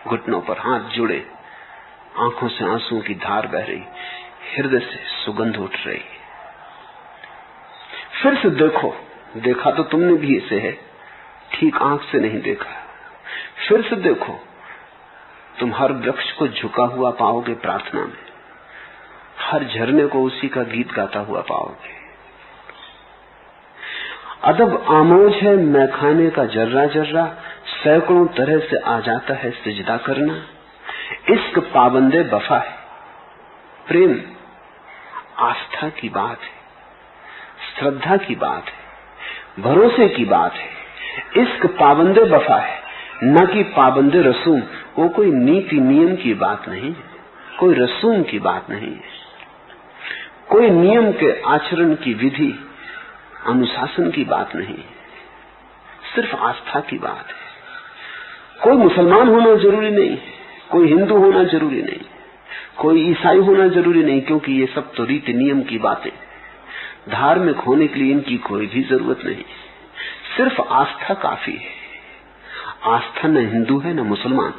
घुटनों पर हाथ जुड़े, आंखों से आंसुओं की धार बह रही, हृदय से सुगंध उठ रही। फिर से देखो, देखा तो तुमने भी इसे है, ठीक आंख से नहीं देखा। फिर से देखो, तुम हर वृक्ष को झुका हुआ पाओगे प्रार्थना में, हर झरने को उसी का गीत गाता हुआ पाओगे। अदब आमोज है मैं खाने का जर्रा जर्रा, सैकड़ों तरह से आ जाता है सिजदा करना। इश्क पाबंदे वफा है, प्रेम आस्था की बात है, श्रद्धा की बात है, भरोसे की बात है। इश्क पाबंदे वफा है, न कि पाबंदे रसूम। वो कोई नीति नियम की बात नहीं है, कोई रसूम की बात नहीं है, कोई नियम के आचरण की विधि अनुशासन की बात नहीं, सिर्फ आस्था की बात है। कोई मुसलमान होना जरूरी नहीं, कोई हिंदू होना जरूरी नहीं, कोई ईसाई होना जरूरी नहीं, क्योंकि ये सब तो रीति नियम की बातें। धार्मिक होने के लिए इनकी कोई भी जरूरत नहीं, सिर्फ आस्था काफी है। आस्था न हिंदू है न मुसलमान,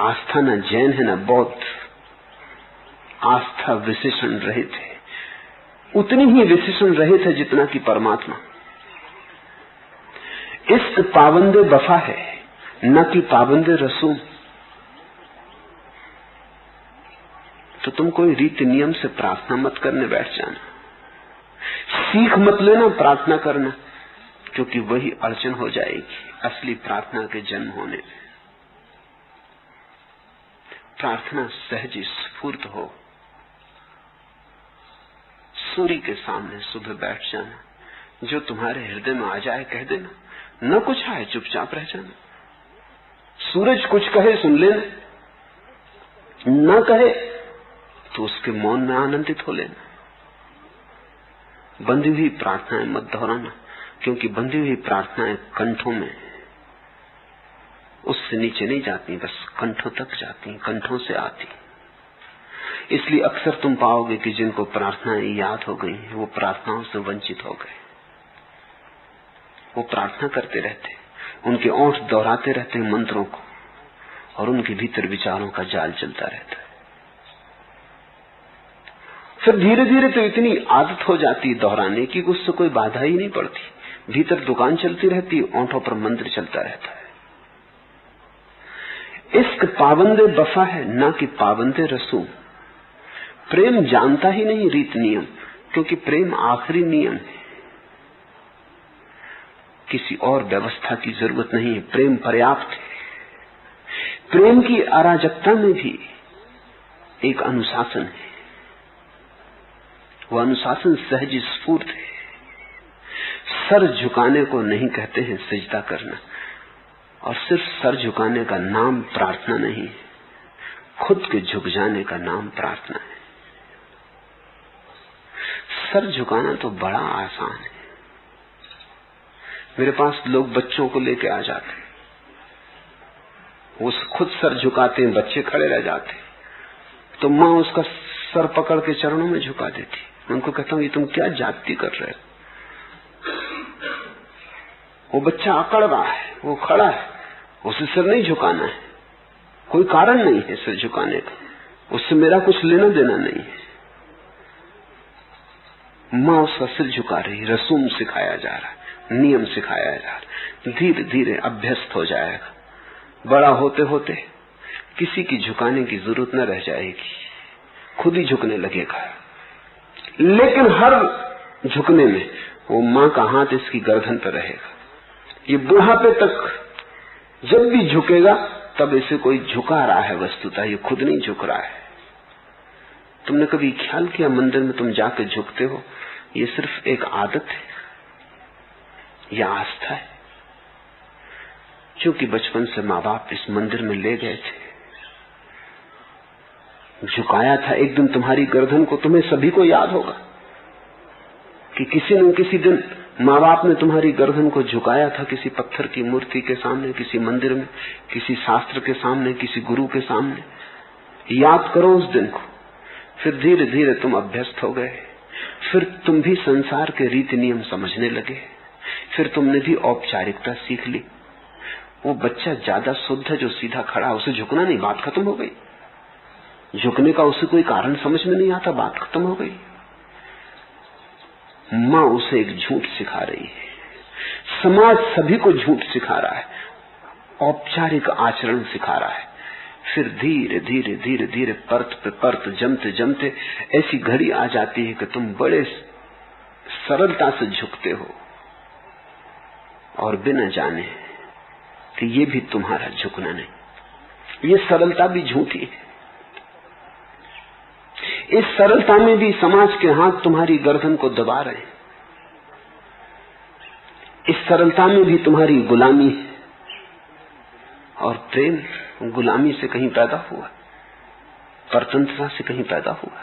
आस्था न जैन है न बौद्ध, आस्था विशेषण रहित है, उतनी ही विशेषण रहित है जितना कि परमात्मा। इश्क पाबंदे वफा है न कि पाबंदे रसूम। तो तुम कोई रीति नियम से प्रार्थना मत करने बैठ जाना, सीख मत लेना प्रार्थना करना, क्योंकि वही अड़चन हो जाएगी असली प्रार्थना के जन्म होने में। प्रार्थना सहज स्फूर्त हो, सूर्य के सामने सुबह बैठ जाना, जो तुम्हारे हृदय में आ जाए कह देना, न कुछ आए चुपचाप रह जाना। सूरज कुछ कहे सुन लेना, न कहे तो उसके मौन में आनंदित हो लेना। बंधी हुई प्रार्थनाएं मत दोहराना, क्योंकि बंधी हुई प्रार्थनाएं कंठों में उससे नीचे नहीं जाती, बस कंठों तक जाती, कंठों से आती। इसलिए अक्सर तुम पाओगे कि जिनको प्रार्थनाएं याद हो गई वो प्रार्थनाओं से वंचित हो गए। वो प्रार्थना करते रहते, उनके ओंठ दोहराते रहते मंत्रों को, और उनके भीतर विचारों का जाल चलता रहता है। फिर धीरे धीरे तो इतनी आदत हो जाती दोहराने की कि उससे कोई बाधा ही नहीं पड़ती। भीतर दुकान चलती रहती, ओंठों पर मंत्र चलता रहता है। इश्क पाबंदे वफा है ना कि पाबंदे रसूम। प्रेम जानता ही नहीं रीत नियम, क्योंकि प्रेम आखिरी नियम है। किसी और व्यवस्था की जरूरत नहीं है, प्रेम पर्याप्त है। प्रेम की अराजकता में भी एक अनुशासन है, वो अनुशासन सहज स्फूर्त है। सर झुकाने को नहीं कहते हैं सजदा करना, और सिर्फ सर झुकाने का नाम प्रार्थना नहीं, खुद के झुक जाने का नाम प्रार्थना है। सर झुकाना तो बड़ा आसान है। मेरे पास लोग बच्चों को लेके आ जाते, वो खुद सर झुकाते हैं, बच्चे खड़े रह जाते, तो माँ उसका सर पकड़ के चरणों में झुका देती। उनको कहता हूं ये तुम क्या जाति कर रहे हो? वो बच्चा अकड़ रहा है, वो खड़ा है, उसे सिर नहीं झुकाना है, कोई कारण नहीं है सिर झुकाने का, उससे मेरा कुछ लेना देना नहीं है। माँ उसका सिर झुका रही, रसूम सिखाया जा रहा है, नियम सिखाया जा रहा है। धीरे धीरे अभ्यस्त हो जाएगा, बड़ा होते होते किसी की झुकाने की जरूरत न रह जाएगी, खुद ही झुकने लगेगा। लेकिन हर झुकने में वो माँ का हाथ इसकी गर्दन पर रहेगा। ये बुढ़ापे तक जब भी झुकेगा तब इसे कोई झुका रहा है, वस्तुतः ये खुद नहीं झुक रहा है। तुमने कभी ख्याल किया मंदिर में तुम जाके झुकते हो, ये सिर्फ एक आदत है या आस्था है? क्योंकि बचपन से माँ बाप इस मंदिर में ले गए थे, झुकाया था। एक दिन तुम्हारी गर्दन को, तुम्हें सभी को याद होगा कि किसी न किसी दिन माँ बाप ने तुम्हारी गर्दन को झुकाया था, किसी पत्थर की मूर्ति के सामने, किसी मंदिर में, किसी शास्त्र के सामने, किसी गुरु के सामने। याद करो उस दिन को। फिर धीरे धीरे तुम अभ्यस्त हो गए, फिर तुम भी संसार के रीति नियम समझने लगे, फिर तुमने भी औपचारिकता सीख ली। वो बच्चा ज्यादा शुद्ध है जो सीधा खड़ा, उसे झुकना नहीं, बात खत्म हो गई। झुकने का उसे कोई कारण समझ में नहीं आता, बात खत्म हो गई। माँ उसे एक झूठ सिखा रही है, समाज सभी को झूठ सिखा रहा है, औपचारिक आचरण सिखा रहा है। फिर धीरे धीरे धीरे धीरे परत पे परत जमते जमते ऐसी घड़ी आ जाती है कि तुम बड़े सरलता से झुकते हो, और बिना जाने कि ये भी तुम्हारा झुकना नहीं। ये सरलता भी झूठी है। इस सरलता में भी समाज के हाथ तुम्हारी गर्दन को दबा रहे हैं। इस सरलता में भी तुम्हारी गुलामी है, और प्रेम गुलामी से कहीं पैदा हुआ, परतंत्रता से कहीं पैदा हुआ।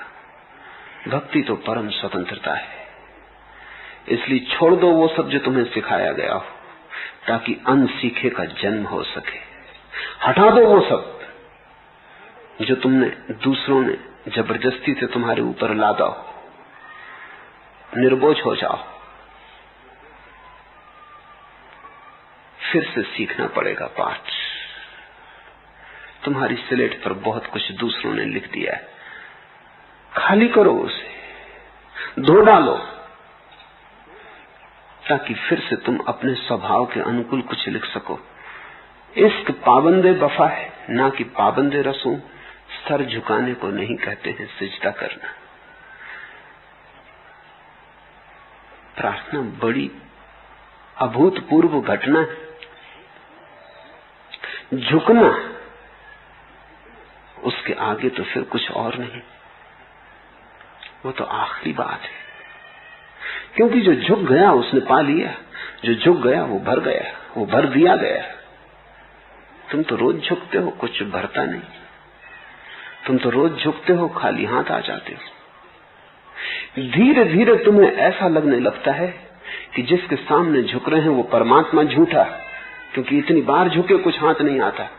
भक्ति तो परम स्वतंत्रता है। इसलिए छोड़ दो वो सब जो तुम्हें सिखाया गया हो, ताकि अनसीखे का जन्म हो सके। हटा दो वो सब जो तुमने दूसरों ने जबरदस्ती से तुम्हारे ऊपर लादा हो। निर्बोझ हो जाओ। फिर से सीखना पड़ेगा पाठ। तुम्हारी स्लेट पर बहुत कुछ दूसरों ने लिख दिया है, खाली करो उसे, धो डालो, ताकि फिर से तुम अपने स्वभाव के अनुकूल कुछ लिख सको। इश्क पाबंदे वफा है, ना कि पाबंदे रसूम। सर झुकाने को नहीं कहते हैं सिजदा करना। प्रार्थना बड़ी अभूतपूर्व घटना है। झुकना, उसके आगे तो फिर कुछ और नहीं, वो तो आखिरी बात है। क्योंकि जो झुक गया उसने पा लिया, जो झुक गया वो भर गया, वो भर दिया गया। तुम तो रोज झुकते हो, कुछ भरता नहीं। तुम तो रोज झुकते हो, खाली हाथ आ जाते हो। धीरे धीरे तुम्हें ऐसा लगने लगता है कि जिसके सामने झुक रहे हैं वो परमात्मा झूठा, क्योंकि इतनी बार झुके कुछ हाथ नहीं आता।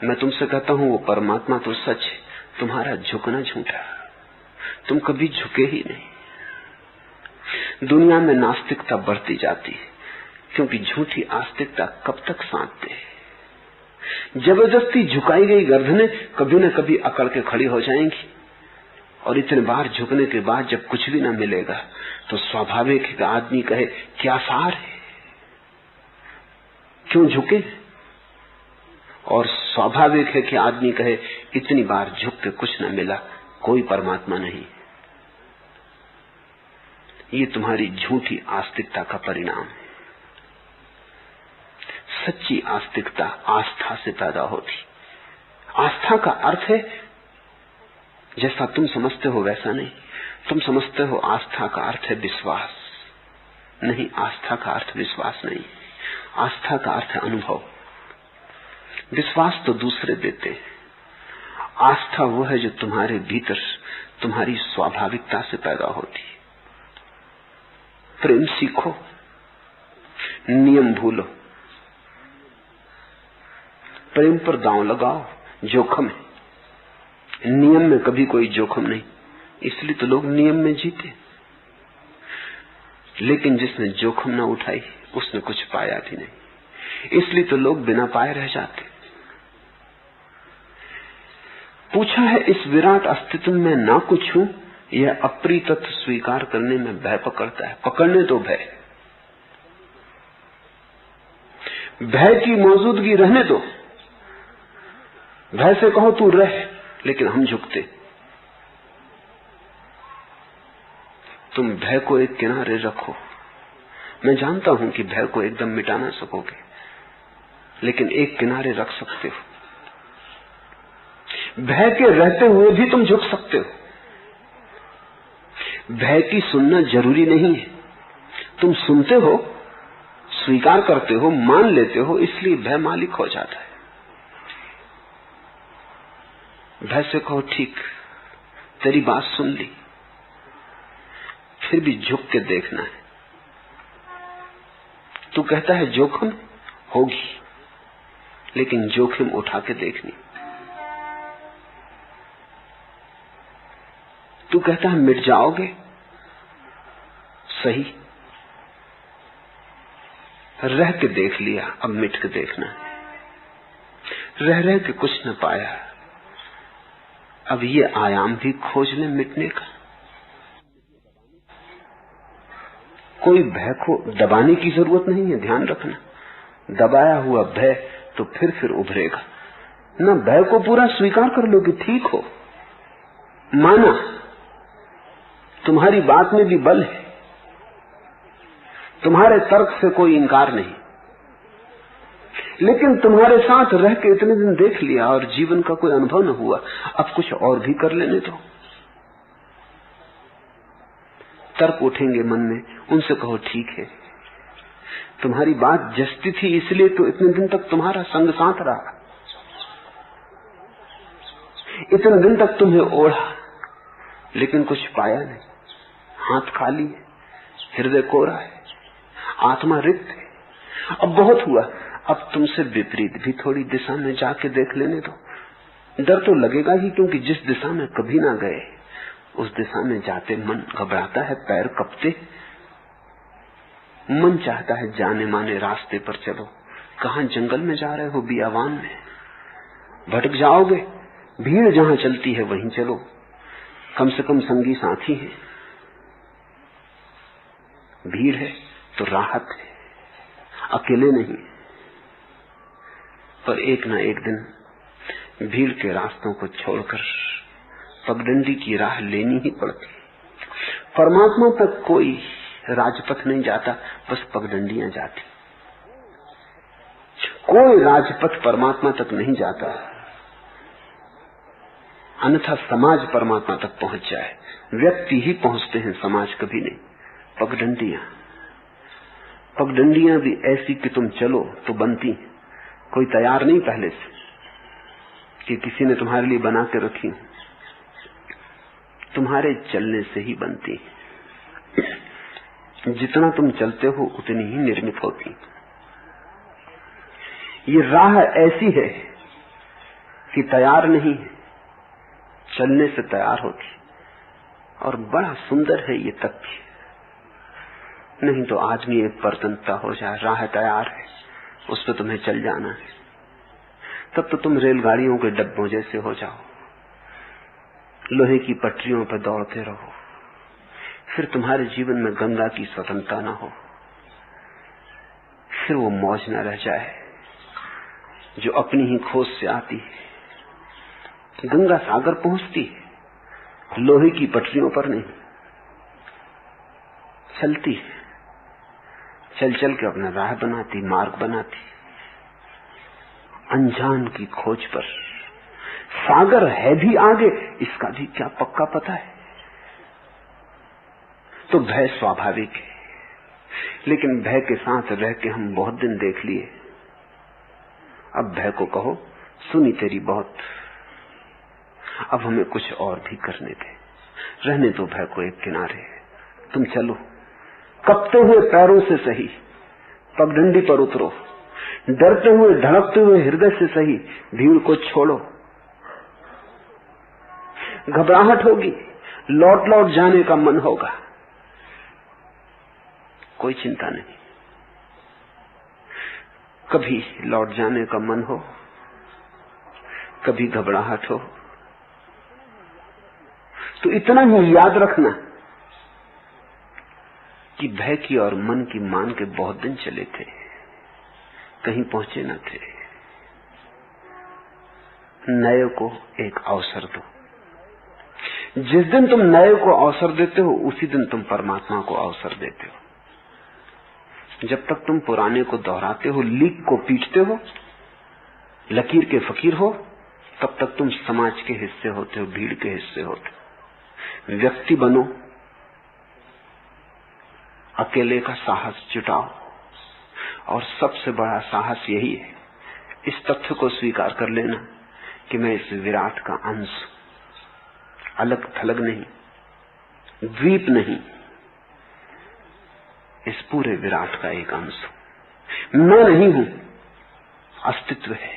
मैं तुमसे कहता हूं वो परमात्मा तो सच है, तुम्हारा झुकना झूठा। तुम कभी झुके ही नहीं। दुनिया में नास्तिकता बढ़ती जाती है, क्योंकि झूठी आस्तिकता कब तक साधते है। जबरदस्ती झुकाई गई गर्दनें कभी न कभी अकड़ के खड़ी हो जाएंगी, और इतने बार झुकने के बाद जब कुछ भी न मिलेगा तो स्वाभाविक है कि आदमी कहे क्या सार है, क्यों झुके। और स्वाभाविक है कि आदमी कहे इतनी बार झुक के कुछ न मिला, कोई परमात्मा नहीं। ये तुम्हारी झूठी आस्तिकता का परिणाम है। सच्ची आस्तिकता आस्था से पैदा होती। आस्था का अर्थ है जैसा तुम समझते हो वैसा नहीं। तुम समझते हो आस्था का अर्थ है विश्वास, नहीं, आस्था का अर्थ विश्वास नहीं। आस्था का अर्थ है अनुभव। विश्वास तो दूसरे देते हैं, आस्था वो है जो तुम्हारे भीतर तुम्हारी स्वाभाविकता से पैदा होती है। प्रेम सीखो, नियम भूलो, प्रेम पर दांव लगाओ, जोखम है। नियम में कभी कोई जोखम नहीं, इसलिए तो लोग नियम में जीते। लेकिन जिसने जोखम न उठाई उसने कुछ पाया भी नहीं, इसलिए तो लोग बिना पाए रह जाते। पूछा है इस विराट अस्तित्व में ना कुछ हूं, यह अप्रिय तत्व स्वीकार करने में भय पकड़ता है। पकड़ने तो भय, भय की मौजूदगी रहने दो। भय से कहो तू रह, लेकिन हम झुकते। तुम भय को एक किनारे रखो। मैं जानता हूं कि भय को एकदम मिटा ना सकोगे, लेकिन एक किनारे रख सकते हो। भय के रहते हुए भी तुम झुक सकते हो। भय की सुनना जरूरी नहीं है। तुम सुनते हो, स्वीकार करते हो, मान लेते हो, इसलिए भय मालिक हो जाता है। भय से कहो ठीक, तेरी बात सुन ली, फिर भी झुक के देखना है। तू कहता है जोखिम होगी, लेकिन जोखिम उठा के देखनी। तू कहता है मिट जाओगे, सही, रह के देख लिया, अब मिट के देखना है। रह रह के कुछ न पाया, अब ये आयाम भी खोज ले मिटने का। कोई भय को दबाने की जरूरत नहीं है, ध्यान रखना। दबाया हुआ भय तो फिर उभरेगा ना। भय को पूरा स्वीकार कर लो कि ठीक हो, माना, तुम्हारी बात में भी बल है, तुम्हारे तर्क से कोई इंकार नहीं। लेकिन तुम्हारे साथ रह के इतने दिन देख लिया और जीवन का कोई अनुभव न हुआ, अब कुछ और भी कर लेने दो। तर्क उठेंगे मन में, उनसे कहो ठीक है, तुम्हारी बात जस्ती थी, इसलिए तो इतने दिन तक तुम्हारा संग साथ रहा, इतने दिन तक तुम्हें ओढ़ा, लेकिन कुछ पाया नहीं, हाथ खाली है। हृदय कोरा है, आत्मा रिक्त है। अब बहुत हुआ, अब तुमसे विपरीत भी थोड़ी दिशा में जाके देख लेने दो। डर तो लगेगा ही, क्योंकि जिस दिशा में कभी ना गए उस दिशा में जाते मन घबराता है, पैर कपते, मन चाहता है जाने माने रास्ते पर चलो। कहां जंगल में जा रहे हो, बियावान में भटक जाओगे। भीड़ जहां चलती है वहीं चलो, कम से कम संगी साथी है। भीड़ है तो राहत है, अकेले नहीं। पर एक ना एक दिन भीड़ के रास्तों को छोड़कर पगडंडी की राह लेनी ही पड़ती। परमात्मा तक कोई राजपथ नहीं जाता, बस पगडंडियां जाती। कोई राजपथ परमात्मा तक नहीं जाता, अन्यथा समाज परमात्मा तक पहुंच जाए। व्यक्ति ही पहुंचते हैं, समाज कभी नहीं। पगडंडियां भी ऐसी कि तुम चलो तो बनती, कोई तैयार नहीं पहले से कि किसी ने तुम्हारे लिए बना के रखी, तुम्हारे चलने से ही बनती। जितना तुम चलते हो उतनी ही निर्मित होती। ये राह ऐसी है कि तैयार नहीं है, चलने से तैयार होती। और बड़ा सुंदर है ये तथ्य। नहीं तो आदमी एक परतंत्रता हो जाए, राह तैयार है, उस पर तुम्हें चल जाना है, तब तो तुम रेलगाड़ियों के डब्बों जैसे हो जाओ, लोहे की पटरियों पर दौड़ते रहो। फिर तुम्हारे जीवन में गंगा की स्वतंत्रता ना हो, फिर वो मौज न रह जाए जो अपनी ही खोज से आती है। गंगा सागर पहुंचती है, लोहे की पटरियों पर नहीं, चलती है, चल चल के अपना राह बनाती, मार्ग बनाती, अनजान की खोज पर। सागर है भी आगे, इसका भी क्या पक्का पता है। तो भय स्वाभाविक है, लेकिन भय के साथ रह के हम बहुत दिन देख लिए। अब भय को कहो सुनी तेरी बहुत, अब हमें कुछ और भी करने दे, रहने दो भय को एक किनारे, तुम चलो कपते हुए पैरों से सही, पगडंडी पर उतरो, डरते हुए धड़कते हुए हृदय से सही, भीड़ को छोड़ो। घबराहट होगी, लौट लौट जाने का मन होगा, कोई चिंता नहीं। कभी लौट जाने का मन हो, कभी घबराहट हो, तो इतना ही याद रखना कि भय की और मन की मान के बहुत दिन चले थे, कहीं पहुंचे न थे। नए को एक अवसर दो। जिस दिन तुम नए को अवसर देते हो, उसी दिन तुम परमात्मा को अवसर देते हो। जब तक तुम पुराने को दोहराते हो, लीक को पीटते हो, लकीर के फकीर हो, तब तक तुम समाज के हिस्से होते हो, भीड़ के हिस्से होते हो। व्यक्ति बनो, अकेले का साहस जुटाओ, और सबसे बड़ा साहस यही है, इस तथ्य को स्वीकार कर लेना कि मैं इस विराट का अंश, अलग थलग नहीं, द्वीप नहीं, इस पूरे विराट का एक अंश हूं। मैं नहीं हूं, अस्तित्व है।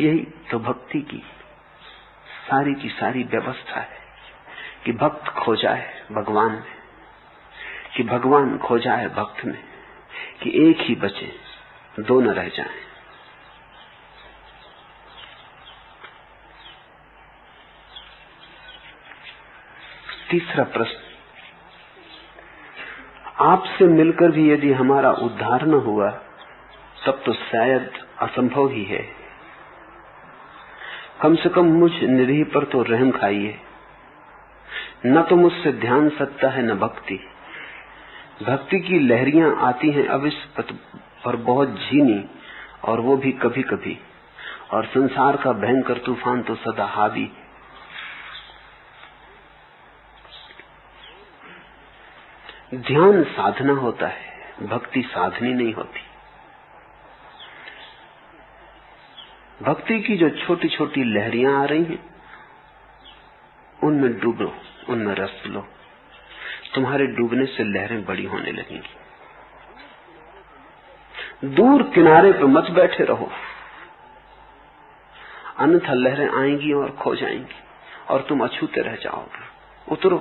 यही तो भक्ति की सारी व्यवस्था है कि भक्त खो जाए भगवान में, कि भगवान खो जाए भक्त में, कि एक ही बचे, दो न रह जाएं। तीसरा प्रश्न, आपसे मिलकर भी यदि हमारा उद्धार न हुआ तब तो शायद असंभव ही है। कम से कम मुझ निरीह पर तो रहम खाइए। न तो मुझसे ध्यान सकता है न भक्ति। भक्ति की लहरियां आती हैं अब इस पथ पर बहुत झीनी, और वो भी कभी कभी, और संसार का भयंकर तूफान तो सदा हावी। ध्यान साधना होता है, भक्ति साधनी नहीं होती। भक्ति की जो छोटी छोटी लहरियां आ रही हैं, उनमें डूबो, उनमें रस लो। तुम्हारे डूबने से लहरें बड़ी होने लगेंगी। दूर किनारे पर मत बैठे रहो, अन्यथा लहरें आएंगी और खो जाएंगी और तुम अछूते रह जाओगे। उतरो,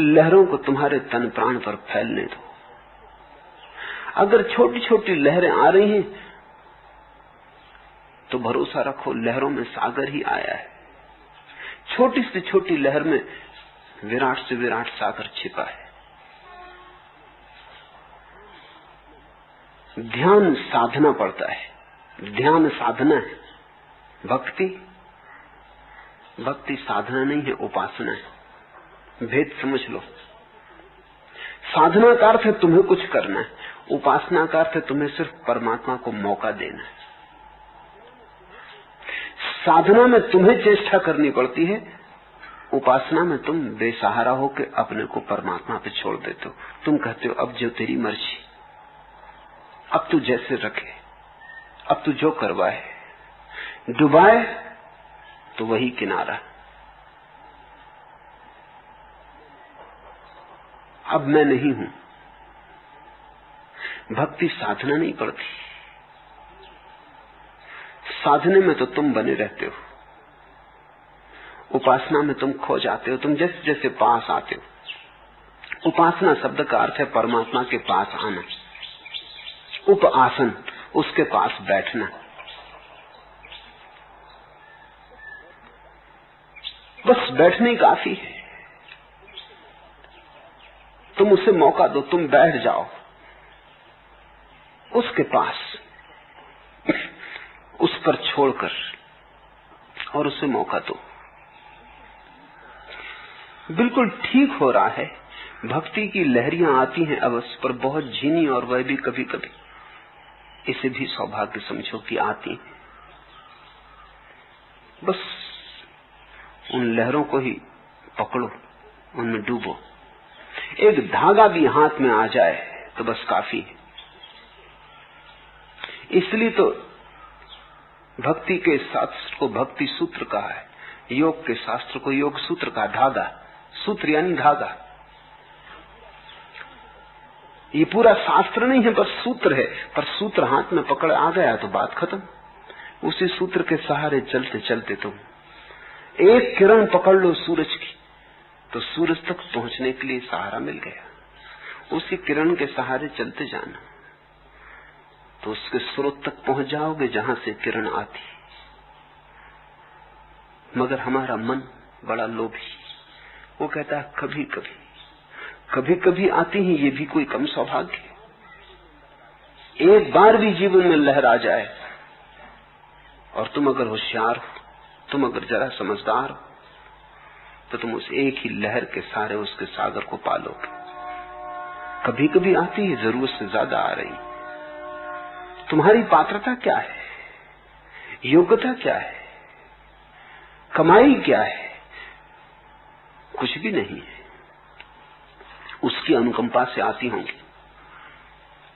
लहरों को तुम्हारे तन प्राण पर फैलने दो। अगर छोटी छोटी लहरें आ रही हैं तो भरोसा रखो लहरों में सागर ही आया है। छोटी से छोटी लहर में विराट से विराट सागर छिपा है। ध्यान साधना पड़ता है, ध्यान साधना है। भक्ति साधना नहीं है, उपासना है। भेद समझ लो। साधना का अर्थ है तुम्हें कुछ करना है, उपासना का अर्थ है तुम्हें सिर्फ परमात्मा को मौका देना है। साधना में तुम्हें चेष्टा करनी पड़ती है, उपासना में तुम बेसहारा होकर अपने को परमात्मा पे छोड़ देते हो। तुम कहते हो अब जो तेरी मर्जी, अब तू जैसे रखे, अब तू जो करवाए, डुबाए तो वही किनारा। अब मैं नहीं हूं। भक्ति साधना नहीं पड़ती, साधने में तो तुम बने रहते हो, उपासना में तुम खो जाते हो। तुम जैसे जैसे पास आते हो, उपासना शब्द का अर्थ है परमात्मा के पास आना, उपआसन, उसके पास बैठना। बस बैठने काफी है, तुम उसे मौका दो, तुम बैठ जाओ उसके पास, उस पर छोड़कर, और उसे मौका दो। बिल्कुल ठीक हो रहा है। भक्ति की लहरियां आती हैं अवश्य, पर बहुत झीनी, और वह भी कभी कभी। इसे भी सौभाग्य समझो कि आती। बस उन लहरों को ही पकड़ो, उनमें डूबो। एक धागा भी हाथ में आ जाए तो बस काफी है। इसलिए तो भक्ति के शास्त्र को भक्ति सूत्र कहा है, योग के शास्त्र को योग सूत्र का। धागा, सूत्र यानी धागा। ये पूरा शास्त्र नहीं है, बस सूत्र है। पर सूत्र हाथ में पकड़ आ गया तो बात खत्म। उसी सूत्र के सहारे चलते चलते तुम एक किरण पकड़ लो सूरज की, तो सूरज तक पहुंचने के लिए सहारा मिल गया। उसी किरण के सहारे चलते जाना, तो उसके स्रोत तक पहुंच जाओगे जहां से किरण आती। मगर हमारा मन बड़ा लोभी, वो कहता है कभी कभी, कभी कभी आती ही, ये भी कोई कम सौभाग्य है। एक बार भी जीवन में लहर आ जाए, और तुम अगर होशियार हो, तुम अगर जरा समझदार हो, तो तुम उस एक ही लहर के सारे उसके सागर को पालोगे। कभी कभी आती है, जरूरत से ज्यादा आ रही। तुम्हारी पात्रता क्या है, योग्यता क्या है, कमाई क्या है? कुछ भी नहीं है। उसकी अनुकंपा से आती होंगी,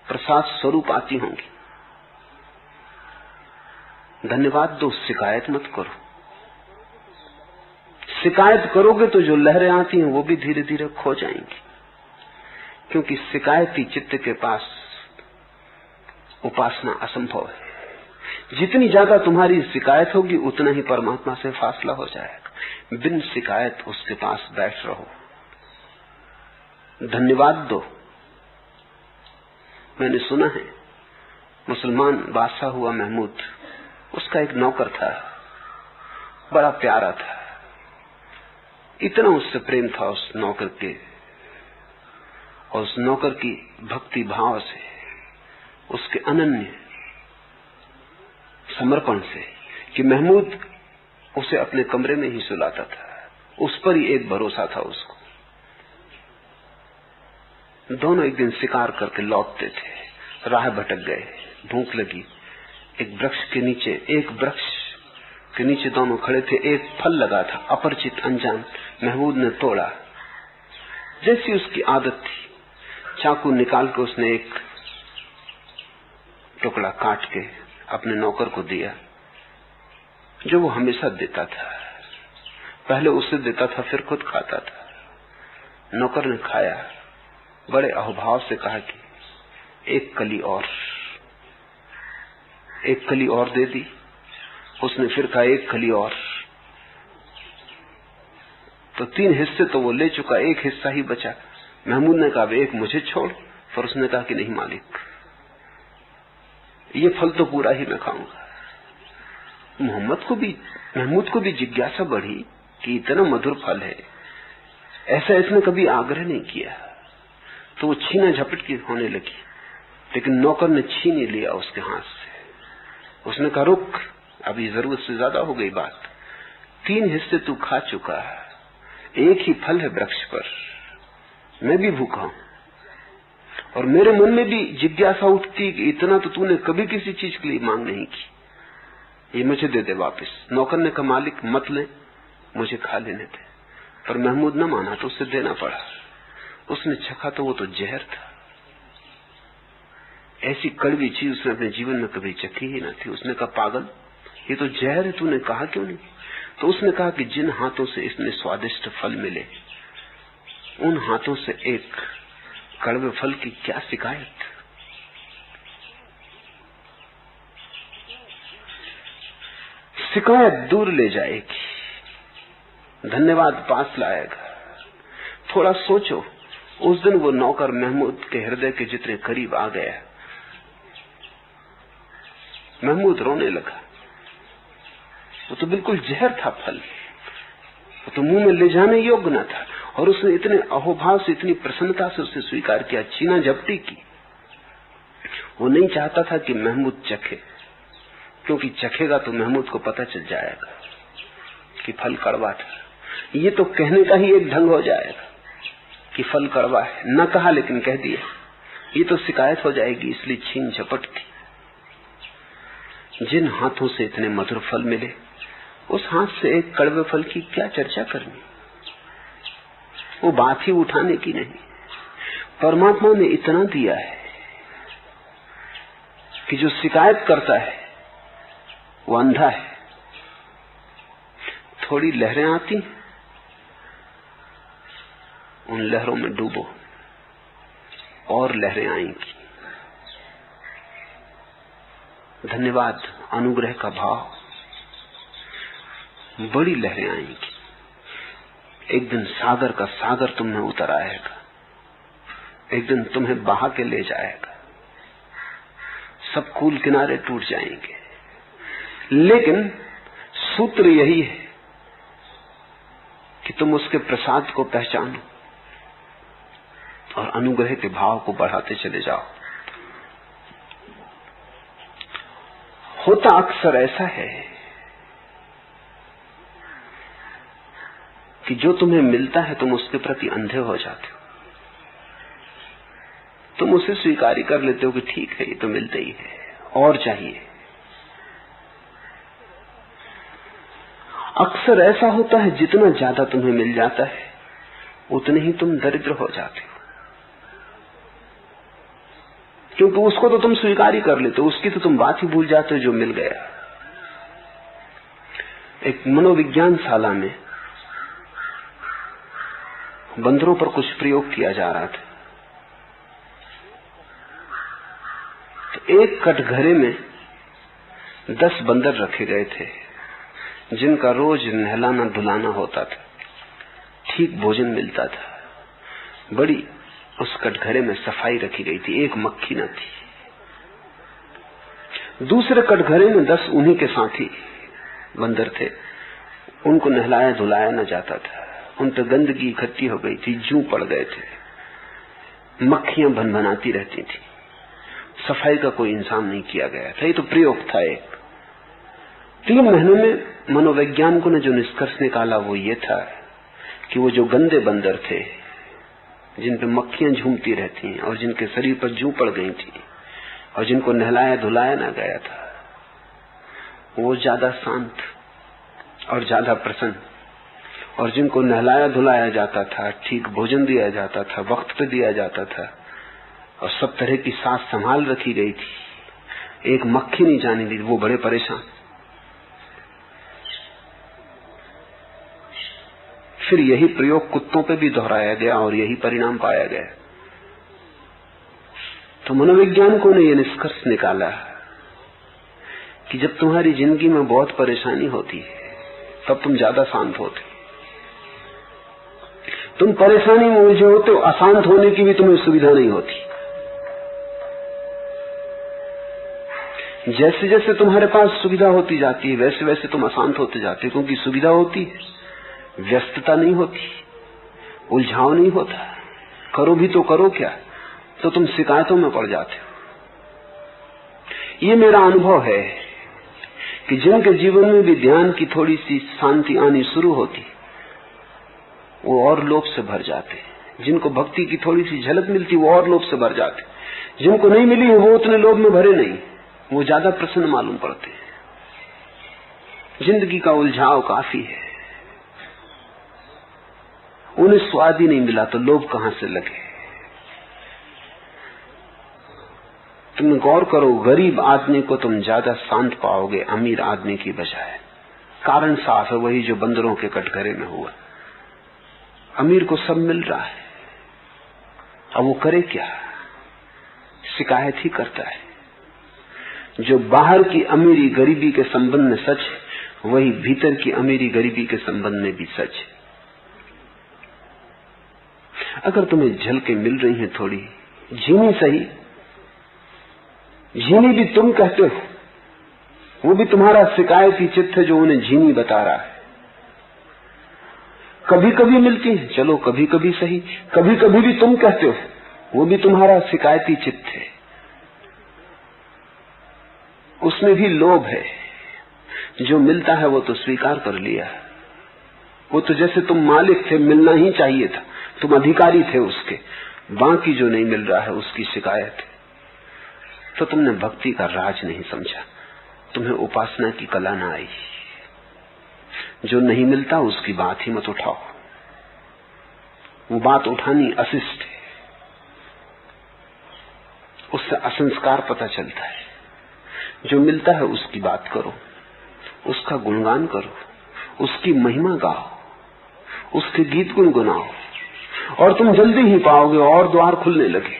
प्रसाद स्वरूप आती होंगी। धन्यवाद दो, शिकायत मत करो। शिकायत करोगे तो जो लहरें आती हैं वो भी धीरे धीरे खो जाएंगी, क्योंकि शिकायती चित्त के पास उपासना असंभव है। जितनी ज्यादा तुम्हारी शिकायत होगी उतना ही परमात्मा से फासला हो जाएगा। बिन शिकायत उसके पास बैठ रहो, धन्यवाद दो। मैंने सुना है, मुसलमान बादशाह हुआ महमूद, उसका एक नौकर था, बड़ा प्यारा था। इतना उससे प्रेम था उस नौकर के, और उस नौकर की भक्ति भाव से, उसके अनन्य समर्पण से, कि महमूद उसे अपने कमरे में ही सुलाता था। उस पर ही एक भरोसा था उसको। दोनों एक दिन शिकार करके लौटते थे, राह भटक गए, भूख लगी। एक वृक्ष के नीचे दोनों खड़े थे। एक फल लगा था, अपरिचित अनजान। महमूद ने तोड़ा, जैसी उसकी आदत थी, चाकू निकाल के उसने एक टुकड़ा काट के अपने नौकर को दिया, जो वो हमेशा देता था। पहले उसे देता था, फिर खुद खाता था। नौकर ने खाया, बड़े अहोभाव से कहा कि एक कली और दे दी। उसने फिर कहा एक कली और। तो 3 हिस्से तो वो ले चुका, एक हिस्सा ही बचा। महमूद ने कहा एक मुझे छोड़, पर उसने कहा कि नहीं मालिक, ये फल तो पूरा ही मैं खाऊंगा। महमूद को भी जिज्ञासा बढ़ी कि इतना मधुर फल है, ऐसा इसने कभी आग्रह नहीं किया। तो वो छीना झपट की होने लगी, लेकिन नौकर ने छीन ही लिया उसके हाथ से। उसने कहा रुक, अभी जरूरत से ज्यादा हो गई बात। 3 हिस्से तू खा चुका, एक ही फल है वृक्ष पर, मैं भी भूखा हूं, और मेरे मन में भी जिज्ञासा उठती कि इतना तो तूने कभी किसी चीज के लिए मांग नहीं की, ये मुझे दे दे वापस। नौकर ने कहा मालिक मत ले, मुझे खा लेने दे। पर महमूद न माना तो उसे देना पड़ा। उसने चखा तो वो तो जहर था। ऐसी कड़वी चीज उसने अपने जीवन में कभी चखी ही ना थी। उसने कहा पागल, ये तो जहर है, तूने कहा क्यों नहीं? तो उसने कहा कि जिन हाथों से इसने स्वादिष्ट फल मिले, उन हाथों से एक कड़वे फल की क्या शिकायत। शिकायत दूर ले जाएगी, धन्यवाद पास लाएगा। थोड़ा सोचो, उस दिन वो नौकर महमूद के हृदय के जितने करीब आ गया, महमूद रोने लगा। वो तो बिल्कुल जहर था फल, वो तो मुंह में ले जाने योग्य न था, और उसने इतने अहोभाव से, इतनी प्रसन्नता से उसे स्वीकार किया, छीना झपटी की। वो नहीं चाहता था कि महमूद चखे, क्योंकि चखेगा तो महमूद को पता चल जाएगा कि फल कड़वा था। ये तो कहने का ही एक ढंग हो जाएगा कि फल कड़वा है, न कहा लेकिन कह दिया, ये तो शिकायत हो जाएगी, इसलिए छीन झपट की। जिन हाथों से इतने मधुर फल मिले, उस हाथ से एक कड़वे फल की क्या चर्चा करनी, वो बात ही उठाने की नहीं। परमात्मा ने इतना दिया है कि जो शिकायत करता है वो अंधा है। थोड़ी लहरें आती, उन लहरों में डूबो, और लहरें आएंगी। धन्यवाद, अनुग्रह का भाव, बड़ी लहरें आएंगी। एक दिन सागर का सागर तुम में उतर आएगा, एक दिन तुम्हें बहा के ले जाएगा, सब कूल किनारे टूट जाएंगे। लेकिन सूत्र यही है कि तुम उसके प्रसाद को पहचानो और अनुग्रह के भाव को बढ़ाते चले जाओ। होता अक्सर ऐसा है कि जो तुम्हें मिलता है तुम उसके प्रति अंधे हो जाते हो। तुम उसे स्वीकार कर लेते हो कि ठीक है, ये तो मिलता ही है, और चाहिए। अक्सर ऐसा होता है, जितना ज्यादा तुम्हें मिल जाता है उतने ही तुम दरिद्र हो जाते हो, क्योंकि उसको तो तुम स्वीकार ही कर लेते हो, उसकी तो तुम बात ही भूल जाते हो जो मिल गया। एक मनोविज्ञान शाला में बंदरों पर कुछ प्रयोग किया जा रहा था। तो एक कटघरे में 10 बंदर रखे गए थे, जिनका रोज नहलाना धुलाना होता था, ठीक भोजन मिलता था। बड़ी उस कटघरे में सफाई रखी गई थी, एक मक्खी न थी। दूसरे कटघरे में 10 उन्हीं के साथी बंदर थे, उनको नहलाया धुलाया न जाता था, उन पर गंदगी इकट्ठी हो गई थी, जू पड़ गए थे, मक्खियां भनभनाती रहती थी, सफाई का कोई इंतजाम नहीं किया गया था। ये तो प्रयोग था एक। 3 महीने में मनोवैज्ञानिकों ने जो निष्कर्ष निकाला वो ये था कि वो जो गंदे बंदर थे, जिन पे मक्खियां झूमती रहती और जिनके शरीर पर जू पड़ गई थी और जिनको नहलाया धुलाया ना गया था, वो ज्यादा शांत और ज्यादा प्रसन्न, और जिनको नहलाया धुलाया जाता था, ठीक भोजन दिया जाता था, वक्त पे दिया जाता था, और सब तरह की साथ संभाल रखी गई थी, एक मक्खी नहीं जाने दी, वो बड़े परेशान। फिर यही प्रयोग कुत्तों पे भी दोहराया गया और यही परिणाम पाया गया। तो मनोवैज्ञानिकों ने यह निष्कर्ष निकाला कि जब तुम्हारी जिंदगी में बहुत परेशानी होती है तब तुम ज्यादा शांत होते। तुम परेशानी में उलझे होते हो, अशांत होने की भी तुम्हें सुविधा नहीं होती। जैसे जैसे तुम्हारे पास सुविधा होती जाती है वैसे वैसे तुम अशांत होते जाते हो, क्योंकि सुविधा होती है, व्यस्तता नहीं होती, उलझाव नहीं होता, करो भी तो करो क्या, तो तुम शिकायतों में पड़ जाते हो। ये मेरा अनुभव है कि जिनके जीवन में भी ध्यान की थोड़ी सी शांति आनी शुरू होती वो और लोभ से भर जाते, जिनको भक्ति की थोड़ी सी झलक मिलती वो और लोभ से भर जाते, जिनको नहीं मिली वो उतने लोभ में भरे नहीं, वो ज्यादा प्रसन्न मालूम पड़ते। जिंदगी का उलझाव काफी है, उन्हें स्वाद ही नहीं मिला तो लोभ कहां से लगे। तुम गौर करो, गरीब आदमी को तुम ज्यादा शांत पाओगे अमीर आदमी की बजाय। कारण साफ है, वही जो बंदरों के कटघरे में हुआ। अमीर को सब मिल रहा है, अब वो करे क्या, शिकायत ही करता है। जो बाहर की अमीरी गरीबी के संबंध में सच है वही भीतर की अमीरी गरीबी के संबंध में भी सच है। अगर तुम्हें झलकें मिल रही हैं थोड़ी झीनी सही, झीनी भी तुम कहते हो, वो भी तुम्हारा शिकायती चित्त है जो उन्हें झीनी बता रहा है। कभी कभी मिलती है, चलो कभी कभी सही, कभी कभी भी तुम कहते हो, वो भी तुम्हारा शिकायती चित्त है, उसमें भी लोभ है। जो मिलता है वो तो स्वीकार कर लिया, वो तो जैसे तुम मालिक थे, मिलना ही चाहिए था, तुम अधिकारी थे उसके, बाकी जो नहीं मिल रहा है उसकी शिकायत है। तो तुमने भक्ति का राज नहीं समझा, तुम्हें उपासना की कला ना आई। जो नहीं मिलता उसकी बात ही मत उठाओ, वो बात उठानी अशिष्ट है, उससे असंस्कार पता चलता है। जो मिलता है उसकी बात करो, उसका गुणगान करो, उसकी महिमा गाओ, उसके गीत गुनगुनाओ, और तुम जल्दी ही पाओगे और द्वार खुलने लगे,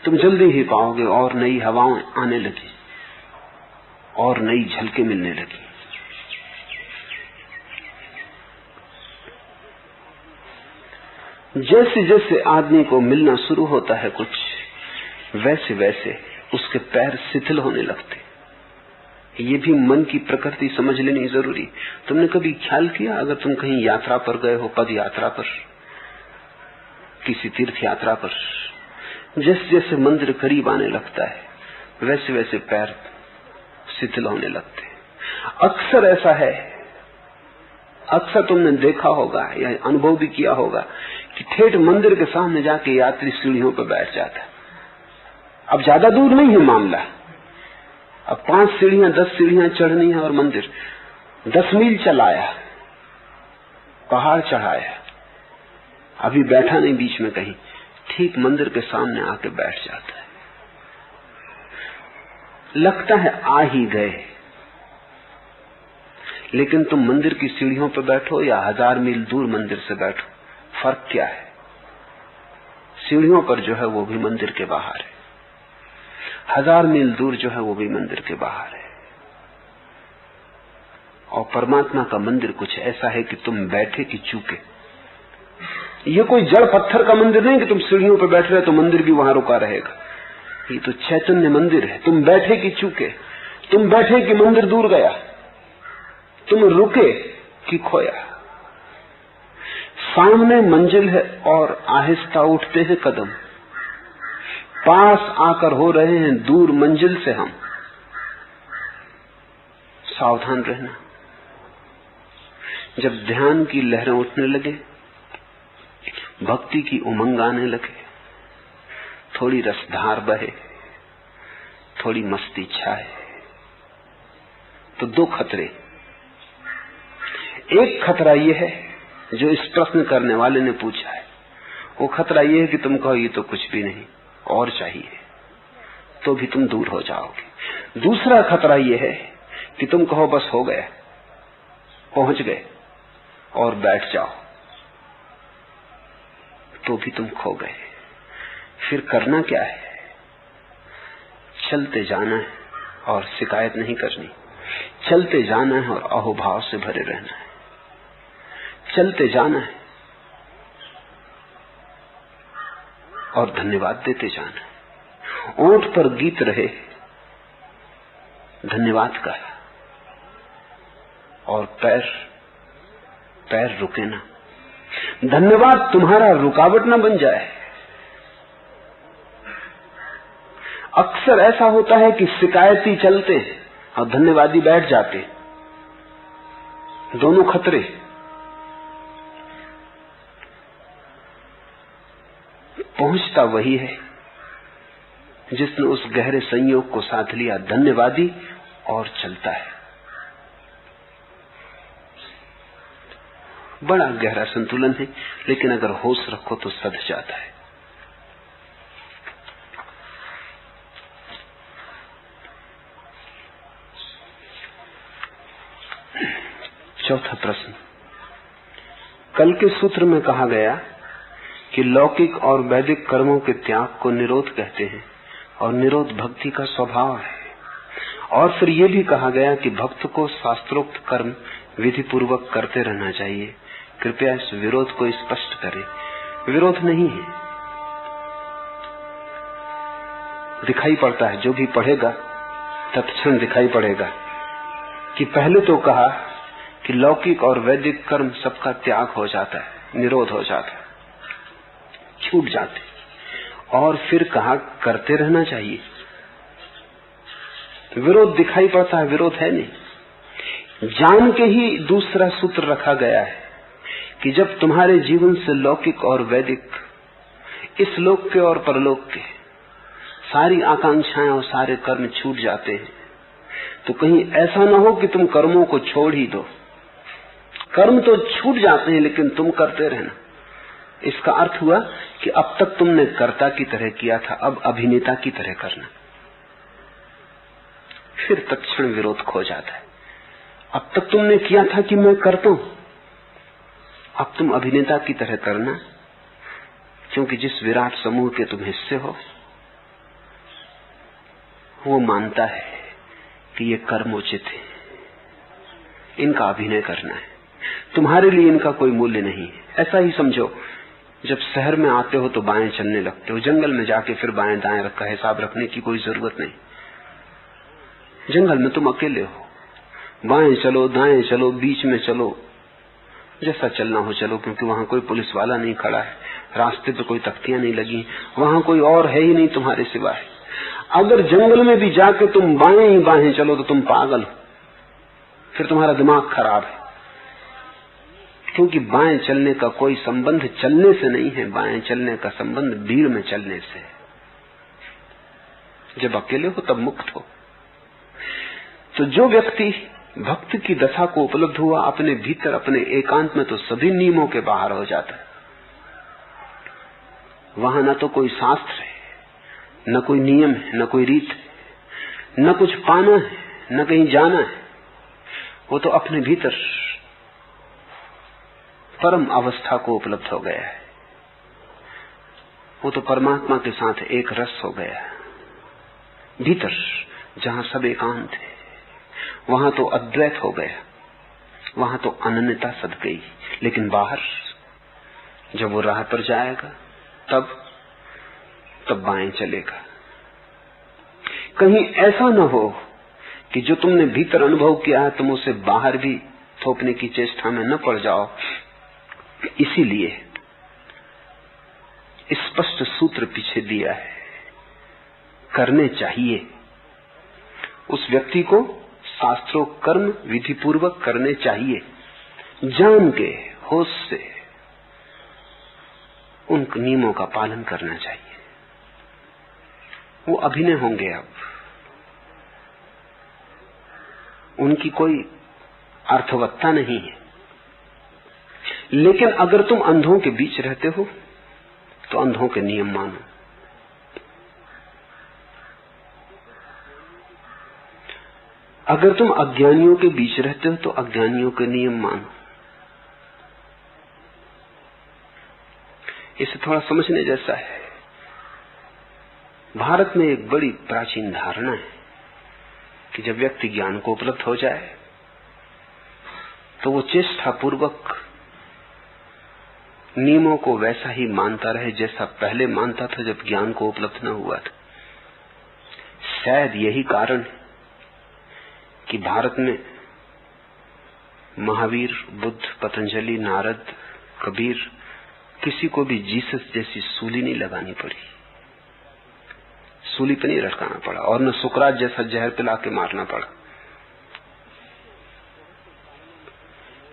तुम जल्दी ही पाओगे और नई हवाएं आने लगी और नई झलकें मिलने लगी। जैसे जैसे आदमी को मिलना शुरू होता है कुछ, वैसे वैसे उसके पैर शिथिल होने लगते। ये भी मन की प्रकृति समझ लेनी जरूरी। तुमने कभी ख्याल किया, अगर तुम कहीं यात्रा पर गए हो, पद यात्रा पर, किसी तीर्थ यात्रा पर, जैसे जैसे मंदिर करीब आने लगता है वैसे वैसे पैर शिथिल होने लगते। अक्सर ऐसा है, अक्सर तुमने देखा होगा या अनुभव भी किया होगा कि ठेठ मंदिर के सामने जाके यात्री सीढ़ियों पर बैठ जाता। अब ज्यादा दूर नहीं है मामला, अब 5 सीढ़ियां 10 सीढ़ियां चढ़नी है और मंदिर 10 मील चलाया, पहाड़ चढ़ाया, अभी बैठा नहीं बीच में कहीं, ठीक मंदिर के सामने आके बैठ जाता है। लगता है आ ही गए, लेकिन तुम मंदिर की सीढ़ियों पर बैठो या 1000 मील दूर मंदिर से बैठो, फर्क क्या है? सीढ़ियों पर जो है वो भी मंदिर के बाहर है, 1000 मील दूर जो है वो भी मंदिर के बाहर है। और परमात्मा का मंदिर कुछ ऐसा है कि तुम बैठे कि चूके। ये कोई जड़ पत्थर का मंदिर नहीं कि तुम सीढ़ियों पर बैठ रहे तो मंदिर भी वहां रुका रहेगा। ये तो चैतन्य मंदिर है। तुम बैठे कि चूके, तुम बैठे कि मंदिर दूर गया, तुम रुके कि खोया। सामने मंजिल है और आहिस्ता उठते हैं कदम, पास आकर हो रहे हैं दूर मंजिल से हम। सावधान रहना। जब ध्यान की लहरें उठने लगे, भक्ति की उमंग आने लगे, थोड़ी रसधार बहे, थोड़ी मस्ती छाए, तो 2 खतरे। एक खतरा यह है जो इस प्रश्न करने वाले ने पूछा है, वो खतरा यह है कि तुम कहो ये तो कुछ भी नहीं और चाहिए, तो भी तुम दूर हो जाओगे। दूसरा खतरा यह है कि तुम कहो बस हो गया, पहुंच गए और बैठ जाओ, तो भी तुम खो गए। फिर करना क्या है? चलते जाना है और शिकायत नहीं करनी। चलते जाना है और अहोभाव से भरे रहना है। चलते जाना है और धन्यवाद देते जाना है। ओंठ पर गीत रहे धन्यवाद का, और पैर रुके ना। धन्यवाद तुम्हारा रुकावट ना बन जाए। अक्सर ऐसा होता है कि शिकायती चलते और धन्यवादी बैठ जाते, दोनों खतरे। पहुंचता वही है जिसने उस गहरे संयोग को साथ लिया, धन्यवादी, और चलता है। बड़ा गहरा संतुलन है, लेकिन अगर होश रखो तो सध जाता है। चौथा प्रश्न। कल के सूत्र में कहा गया कि लौकिक और वैदिक कर्मों के त्याग को निरोध कहते हैं और निरोध भक्ति का स्वभाव है। और फिर यह भी कहा गया कि भक्त को शास्त्रोक्त कर्म विधि पूर्वक करते रहना चाहिए। कृपया इस विरोध को स्पष्ट करें। विरोध नहीं है, दिखाई पड़ता है। जो भी पढ़ेगा तत्क्षण दिखाई पड़ेगा कि पहले तो कहा कि लौकिक और वैदिक कर्म सबका त्याग हो जाता है, निरोध हो जाता है, छूट जाते, और फिर कहा करते रहना चाहिए। विरोध दिखाई पड़ता है, विरोध है नहीं। जान के ही दूसरा सूत्र रखा गया है कि जब तुम्हारे जीवन से लौकिक और वैदिक, इस लोक के और परलोक के सारी आकांक्षाएं और सारे कर्म छूट जाते हैं, तो कहीं ऐसा ना हो कि तुम कर्मों को छोड़ ही दो। कर्म तो छूट जाते हैं, लेकिन तुम करते रहना। इसका अर्थ हुआ कि अब तक तुमने कर्ता की तरह किया था, अब अभिनेता की तरह करना। फिर तत्क्षण विरोध खो जाता है। अब तक तुमने किया था कि मैं करता हूं, अब तुम अभिनेता की तरह करना, क्योंकि जिस विराट समूह के तुम हिस्से हो वो मानता है कि ये कर्म उचित है, इनका अभिनय करना है, तुम्हारे लिए इनका कोई मूल्य नहीं है। ऐसा ही समझो, जब शहर में आते हो तो बाएं चलने लगते हो, जंगल में जाके फिर बाएं दाएं का हिसाब रखने की कोई जरूरत नहीं। जंगल में तुम अकेले हो, बाएं चलो दाएं चलो बीच में चलो, जैसा चलना हो चलो, क्योंकि वहां कोई पुलिस वाला नहीं खड़ा है, रास्ते पे कोई तख्तियां नहीं लगी, वहां कोई और है ही नहीं तुम्हारे सिवाय। अगर जंगल में भी जाके तुम बाएं ही बाएं चलो तो तुम पागल हो, फिर तुम्हारा दिमाग खराब है, क्योंकि बाएं चलने का कोई संबंध चलने से नहीं है, बाएं चलने का संबंध भीड़ में चलने से है। जब अकेले हो तब मुक्त हो। तो जो व्यक्ति भक्त की दशा को उपलब्ध हुआ अपने भीतर, अपने एकांत में, तो सभी नियमों के बाहर हो जाता है। वहां न तो कोई शास्त्र है, न कोई नियम है, न कोई रीत है, न कुछ पाना है, न कहीं जाना है। वो तो अपने भीतर परम अवस्था को उपलब्ध हो गया है। वो तो परमात्मा के साथ एक रस हो गया है। भीतर जहां सब एकांत है, वहां तो अद्वैत हो गया, वहां तो अनन्यता सद गई। लेकिन बाहर जब वो राह पर जाएगा तब बाएं चलेगा। कहीं ऐसा न हो कि जो तुमने भीतर अनुभव किया है तुम उसे बाहर भी थोपने की चेष्टा में न पड़ जाओ। इसीलिए स्पष्ट सूत्र पीछे दिया है, करने चाहिए। उस व्यक्ति को शास्त्रों कर्म विधि पूर्वक करने चाहिए, जान के होश से उन नियमों का पालन करना चाहिए। वो अभिनय होंगे, अब उनकी कोई अर्थवत्ता नहीं है। लेकिन अगर तुम अंधों के बीच रहते हो तो अंधों के नियम मानो। अगर तुम अज्ञानियों के बीच रहते हो तो अज्ञानियों के नियम मानो। इसे थोड़ा समझने जैसा है। भारत में एक बड़ी प्राचीन धारणा है कि जब व्यक्ति ज्ञान को उपलब्ध हो जाए तो वो चेष्टापूर्वक नियमों को वैसा ही मानता रहे जैसा पहले मानता था जब ज्ञान को उपलब्ध न हुआ था। शायद यही कारण है कि भारत में महावीर, बुद्ध, पतंजलि, नारद, कबीर, किसी को भी जीसस जैसी सूली नहीं लगानी पड़ी, सूली पे नहीं लटकाना पड़ा, और न सुकरात जैसा जहर पिला के मारना पड़ा।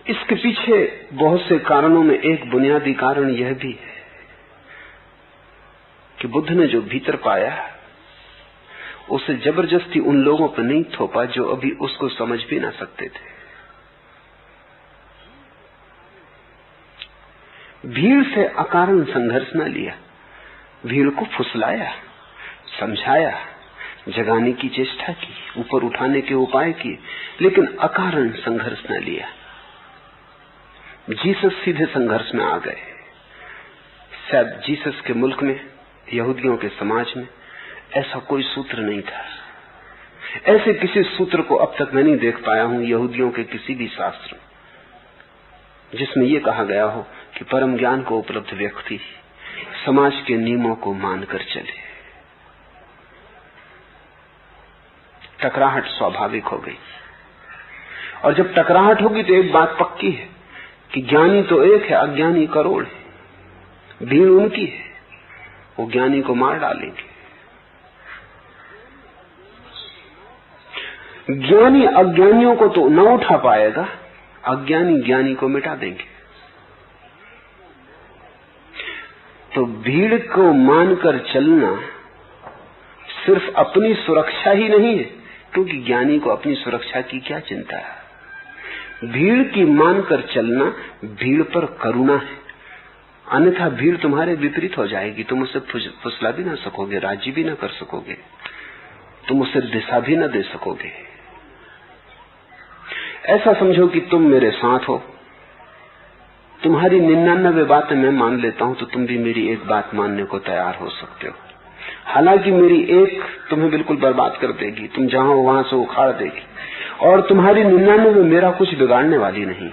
इसके पीछे बहुत से कारणों में एक बुनियादी कारण यह भी है कि बुद्ध ने जो भीतर पाया उसे जबरदस्ती उन लोगों पर नहीं थोपा जो अभी उसको समझ भी ना सकते थे। भीड़ से अकारण संघर्ष न लिया, भीड़ को फुसलाया, समझाया, जगाने की चेष्टा की, ऊपर उठाने के उपाय किए, लेकिन अकारण संघर्ष न लिया। जीसस सीधे संघर्ष में आ गए। शायद जीसस के मुल्क में, यहूदियों के समाज में ऐसा कोई सूत्र नहीं था। ऐसे किसी सूत्र को अब तक मैं नहीं देख पाया हूं यहूदियों के किसी भी शास्त्र जिसमें यह कहा गया हो कि परम ज्ञान को उपलब्ध व्यक्ति समाज के नियमों को मानकर चले। टकराहट स्वाभाविक हो गई, और जब टकराहट होगी तो एक बात पक्की है कि ज्ञानी तो एक है, अज्ञानी करोड़ है। भीड़ उनकी है, वो ज्ञानी को मार डालेंगे। ज्ञानी अज्ञानियों को तो न उठा पाएगा, अज्ञानी ज्ञानी को मिटा देंगे। तो भीड़ को मानकर चलना सिर्फ अपनी सुरक्षा ही नहीं है, क्योंकि ज्ञानी को अपनी सुरक्षा की क्या चिंता है। भीड़ की मानकर चलना भीड़ पर करुणा है, अन्यथा भीड़ तुम्हारे विपरीत हो जाएगी। तुम उसे फुसला भी ना सकोगे, राजी भी ना कर सकोगे, तुम उसे दिशा भी ना दे सकोगे। ऐसा समझो कि तुम मेरे साथ हो, तुम्हारी 99 बातें मैं मान लेता हूं तो तुम भी मेरी एक बात मानने को तैयार हो सकते हो। हालांकि मेरी एक तुम्हें बिल्कुल बर्बाद कर देगी, तुम जहां हो वहां से उखाड़ देगी, और तुम्हारी 99 मेरा कुछ बिगाड़ने वाली नहीं।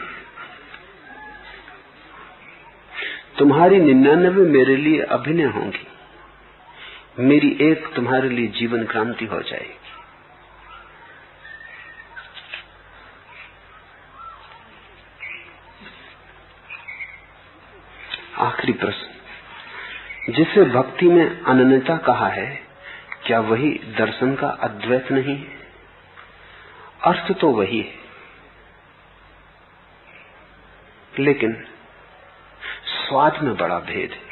तुम्हारी 99 मेरे लिए अभिनय होंगी, मेरी एक तुम्हारे लिए जीवन क्रांति हो जाएगी। आखिरी प्रश्न, जिसे भक्ति में अनन्यता कहा है, क्या वही दर्शन का अद्वैत नहीं है? अर्थ तो वही है, लेकिन स्वाद में बड़ा भेद है।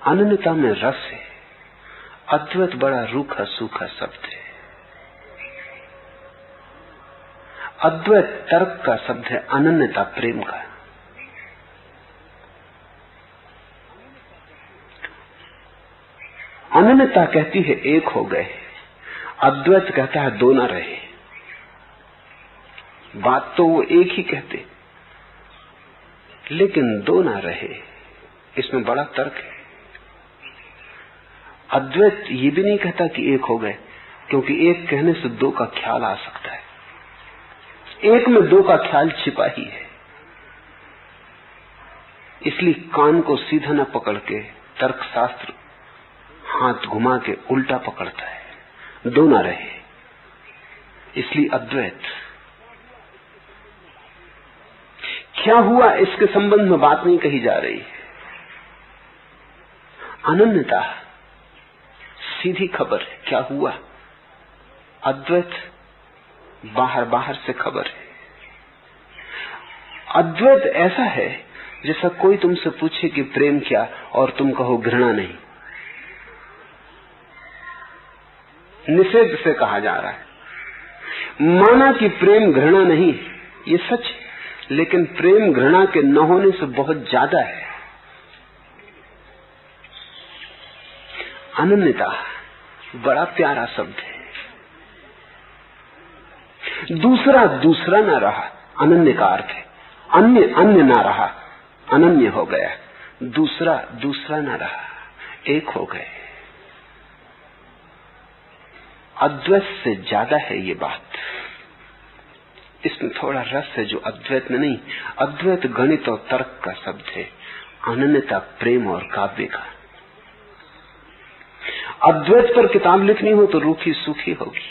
अनन्यता में रस है, अद्वैत बड़ा रूखा सूखा शब्द है। अद्वैत तर्क का शब्द है, अनन्यता प्रेम का। अनन्यता कहती है एक हो गए, अद्वैत कहता है दो ना रहे। बात तो वो एक ही कहते, लेकिन दो ना रहे, इसमें बड़ा तर्क है। अद्वैत ये भी नहीं कहता कि एक हो गए, क्योंकि एक कहने से दो का ख्याल आ सकता है। एक में दो का ख्याल छिपा ही है। इसलिए कान को सीधा न पकड़ के तर्कशास्त्र हाथ घुमा के उल्टा पकड़ता है, दो ना रहे, इसलिए अद्वैत। क्या हुआ इसके संबंध में बात नहीं कही जा रही। अनन्यता सीधी खबर है, क्या हुआ। अद्वैत बाहर बाहर से खबर है। अद्वैत ऐसा है जैसा कोई तुमसे पूछे कि प्रेम क्या, और तुम कहो घृणा नहीं। निषेध से कहा जा रहा है। माना कि प्रेम घृणा नहीं, ये सच है, लेकिन प्रेम घृणा के न होने से बहुत ज्यादा है। अनन्यता बड़ा प्यारा शब्द है। दूसरा दूसरा ना रहा, अनन्य का अर्थ है। अन्य अन्य ना रहा, अनन्य हो गया। दूसरा न रहा, एक हो गए। अद्वैत से ज्यादा है ये बात। इसमें थोड़ा रस है जो अद्वैत में नहीं। अद्वैत गणित और तर्क का शब्द है, अनन्यता प्रेम और काव्य का। अद्वैत पर किताब लिखनी हो तो रूखी सूखी होगी,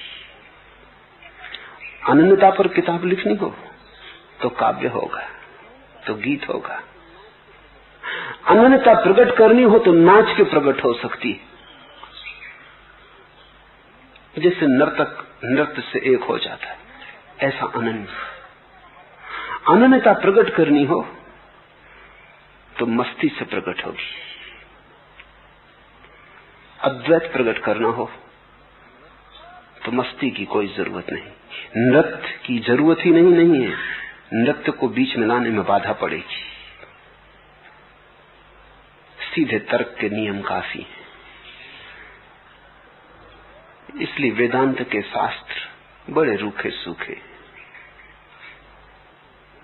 अनन्यता पर किताब लिखनी हो तो काव्य होगा, तो गीत होगा। अनन्यता प्रकट करनी हो तो नाच के प्रकट हो सकती है, जैसे नर्तक नृत्य से एक हो जाता है, ऐसा अनन्यता प्रकट करनी हो तो मस्ती से प्रकट होगी। अद्वैत प्रकट करना हो तो मस्ती की कोई जरूरत नहीं, नृत्य की जरूरत ही नहीं है। नृत्य को बीच में लाने में बाधा पड़ेगी, सीधे तर्क के नियम काफी हैं। इसलिए वेदांत के शास्त्र बड़े रूखे सूखे,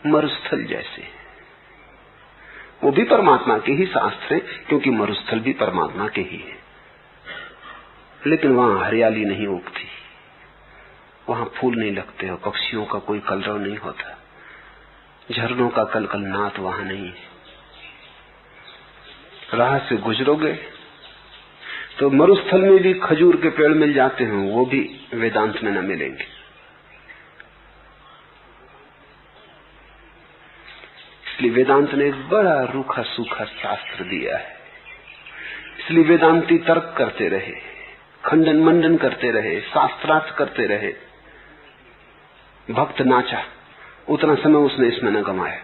मरुस्थल जैसे। वो भी परमात्मा के ही शास्त्र है, क्योंकि मरुस्थल भी परमात्मा के ही है, लेकिन वहां हरियाली नहीं उगती, वहां फूल नहीं लगते और पक्षियों का कोई कलरव नहीं होता, झरनों का कलकलनाद वहां नहीं है। राह से गुजरोगे तो मरुस्थल में भी खजूर के पेड़ मिल जाते हैं, वो भी वेदांत में न मिलेंगे। इसलिए वेदांत ने एक बड़ा रूखा सूखा शास्त्र दिया है। इसलिए वेदांती तर्क करते रहे, खंडन मंडन करते रहे, शास्त्रार्थ करते रहे। भक्त नाचा, उतना समय उसने इसमें न गंवाया।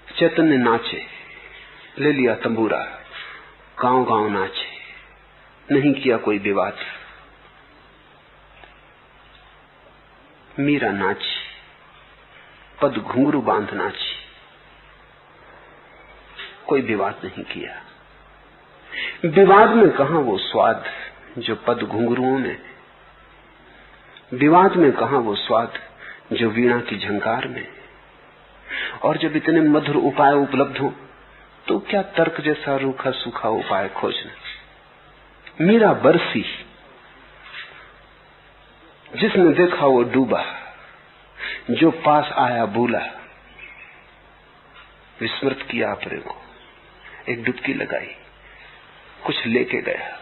चैतन्य नाचे, ले लिया तंबूरा, गांव गांव नाचे, नहीं किया कोई विवाद। मीरा नाची, पद घुंघरू बांध नाची, कोई विवाद नहीं किया। विवाद में कहां वो स्वाद जो पद घुंघरुओं में, विवाद में कहां वो स्वाद जो वीणा की झंकार में। और जब इतने मधुर उपाय उपलब्ध हो तो क्या तर्क जैसा रूखा सूखा उपाय खोजना। मीरा बरसी, जिसने देखा वो डूबा, जो पास आया भूला। विस्मृत किया अपने को, एक डुबकी लगाई, कुछ लेके गया।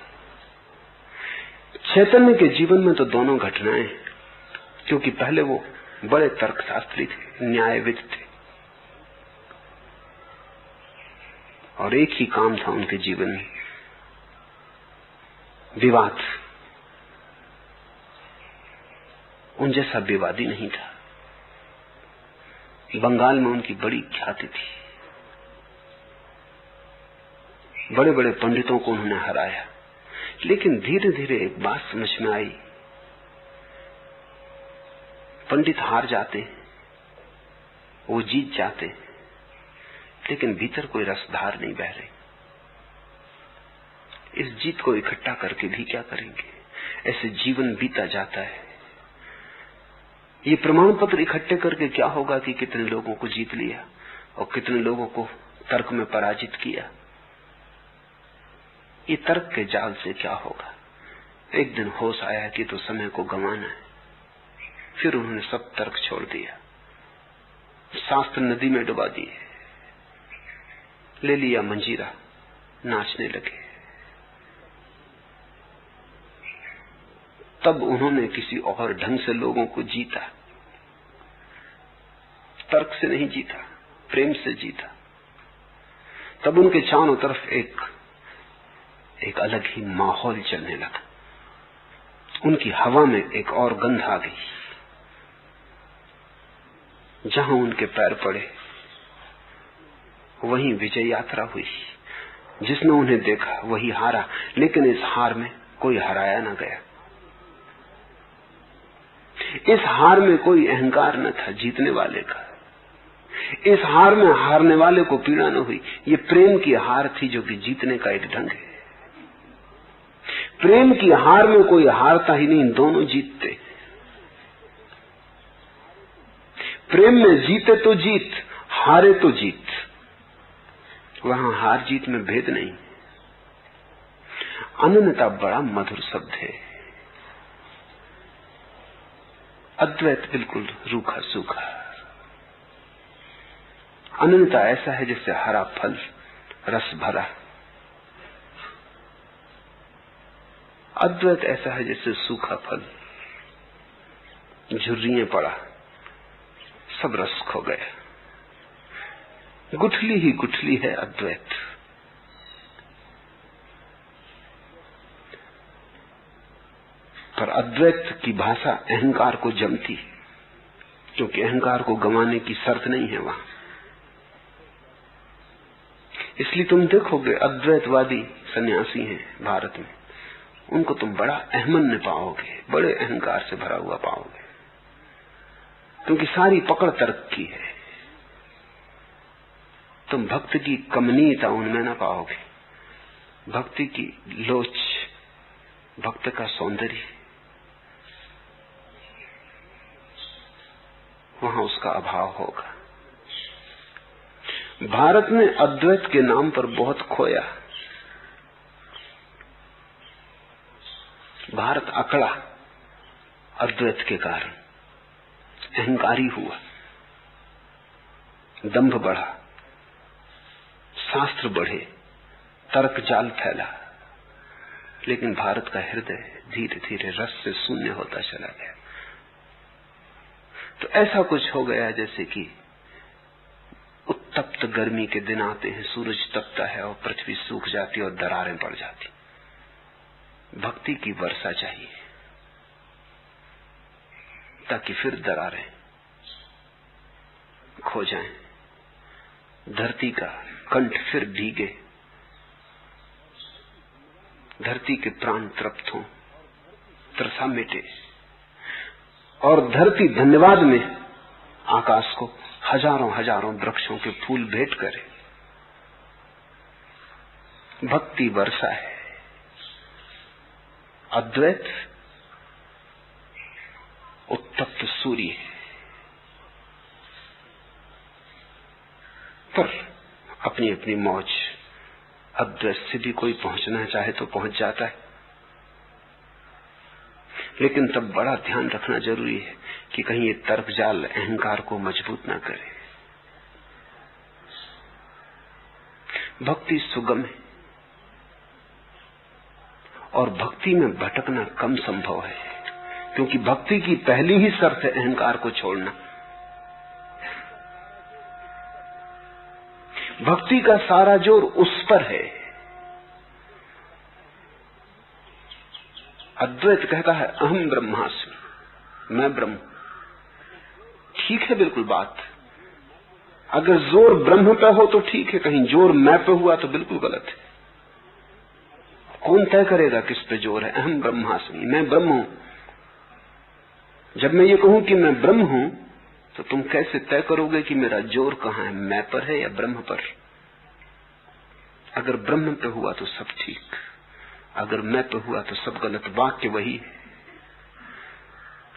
चैतन्य के जीवन में तो दोनों घटनाएं, क्योंकि पहले वो बड़े तर्कशास्त्री थे, न्यायविद थे, और एक ही काम था उनके जीवन में, विवाद। उन जैसा विवादी नहीं था। बंगाल में उनकी बड़ी ख्याति थी, बड़े बड़े पंडितों को उन्होंने हराया। लेकिन धीरे धीरे एक बात समझ में आई, पंडित हार जाते, वो जीत जाते, लेकिन भीतर कोई रसधार नहीं बह रही। इस जीत को इकट्ठा करके भी क्या करेंगे, ऐसे जीवन बीता जाता है। ये प्रमाण पत्र इकट्ठे करके क्या होगा कि कितने लोगों को जीत लिया और कितने लोगों को तर्क में पराजित किया। ये तर्क के जाल से क्या होगा। एक दिन होश आया कि तो समय को गंवाना है, फिर उन्होंने सब तर्क छोड़ दिया, शास्त्र नदी में डुबा दिए, ले लिया मंजीरा, नाचने लगे। तब उन्होंने किसी और ढंग से लोगों को जीता, तर्क से नहीं जीता, प्रेम से जीता। तब उनके चारों तरफ एक अलग ही माहौल चलने लगा, उनकी हवा में एक और गंध आ गई। जहां उनके पैर पड़े वहीं विजय यात्रा हुई। जिसने उन्हें देखा वही हारा, लेकिन इस हार में कोई हराया न गया। इस हार में कोई अहंकार न था जीतने वाले का। इस हार में हारने वाले को पीड़ा न हुई। ये प्रेम की हार थी, जो कि जीतने का एक ढंग है। प्रेम की हार में कोई हारता ही नहीं, दोनों जीतते। प्रेम में जीते तो जीत, हारे तो जीत। वहां हार जीत में भेद नहीं। अनन्यता बड़ा मधुर शब्द है। अद्वैत बिल्कुल रूखा सूखा। अनन्यता ऐसा है जैसे हरा फल रस भरा। अद्वैत ऐसा है जैसे सूखा फल, झुर्रियां पड़ा, सब रस खो गया। गुठली ही गुठली है अद्वैत। पर अद्वैत की भाषा अहंकार को जमती, क्योंकि अहंकार को गंवाने की शर्त नहीं है वहां। इसलिए तुम देखोगे अद्वैतवादी सन्यासी हैं भारत में, उनको तुम बड़ा अहमन्य पाओगे, बड़े अहंकार से भरा हुआ पाओगे, क्योंकि सारी पकड़ तर्क की है। तुम भक्त की कमनीयता उनमें ना पाओगे, भक्ति की लोच, भक्त का सौंदर्य, वहां उसका अभाव होगा। भारत ने अद्वैत के नाम पर बहुत खोया। भारत अकड़ा अद्वैत के कारण, अहंकारी हुआ, दंभ बढ़ा, शास्त्र बढ़े, तर्क जाल फैला, लेकिन भारत का हृदय धीरे धीरे रस से शून्य होता चला गया। तो ऐसा कुछ हो गया जैसे कि उत्तप्त गर्मी के दिन आते हैं, सूरज तपता है और पृथ्वी सूख जाती और दरारें पड़ जाती। भक्ति की वर्षा चाहिए ताकि फिर दरारें खो जाएं, धरती का कंठ फिर भीगे, धरती के प्राण तृप्त हों, त्रसा मिटे और धरती धन्यवाद में आकाश को हजारों हजारों वृक्षों के फूल भेंट करे। भक्ति वर्षा है। अद्वैत उत्तप्त सूर्य है। पर अपनी अपनी मौज, अद्वैत से भी कोई पहुंचना चाहे तो पहुंच जाता है, लेकिन तब बड़ा ध्यान रखना जरूरी है कि कहीं ये तर्क जाल अहंकार को मजबूत ना करे। भक्ति सुगम है और भक्ति में भटकना कम संभव है, क्योंकि भक्ति की पहली ही शर्त है अहंकार को छोड़ना। भक्ति का सारा जोर उस पर है। अद्वैत कहता है अहम ब्रह्मास्मि, मैं ब्रह्म। ठीक है बिल्कुल बात। अगर जोर ब्रह्म पे हो तो ठीक है, कहीं जोर मैं पे हुआ तो बिल्कुल गलत है। कौन तय करेगा किस पे जोर है? अहम ब्रह्मास्मि, मैं ब्रह्म हूं। जब मैं ये कहूं कि मैं ब्रह्म हूं तो तुम कैसे तय करोगे कि मेरा जोर कहां है, मैं पर है या ब्रह्म पर? अगर ब्रह्म पे हुआ तो सब ठीक, अगर मैं पे हुआ तो सब गलत। वाक्य वही है,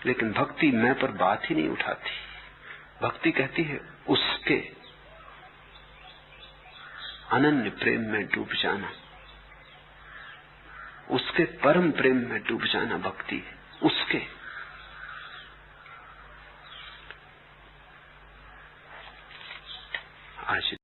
लेकिन भक्ति मैं पर बात ही नहीं उठाती। भक्ति कहती है उसके अनन्य प्रेम में डूब जाना, उसके परम प्रेम में डूब जाना भक्ति है। उसके आज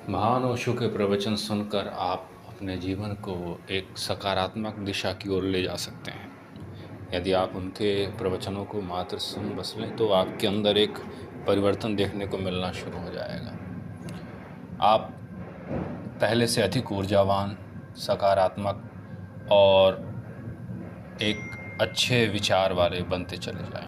महान ओशो के प्रवचन सुनकर आप अपने जीवन को एक सकारात्मक दिशा की ओर ले जा सकते हैं। यदि आप उनके प्रवचनों को मात्र सुन बस लें तो आपके अंदर एक परिवर्तन देखने को मिलना शुरू हो जाएगा। आप पहले से अधिक ऊर्जावान, सकारात्मक और एक अच्छे विचार वाले बनते चले जाएं।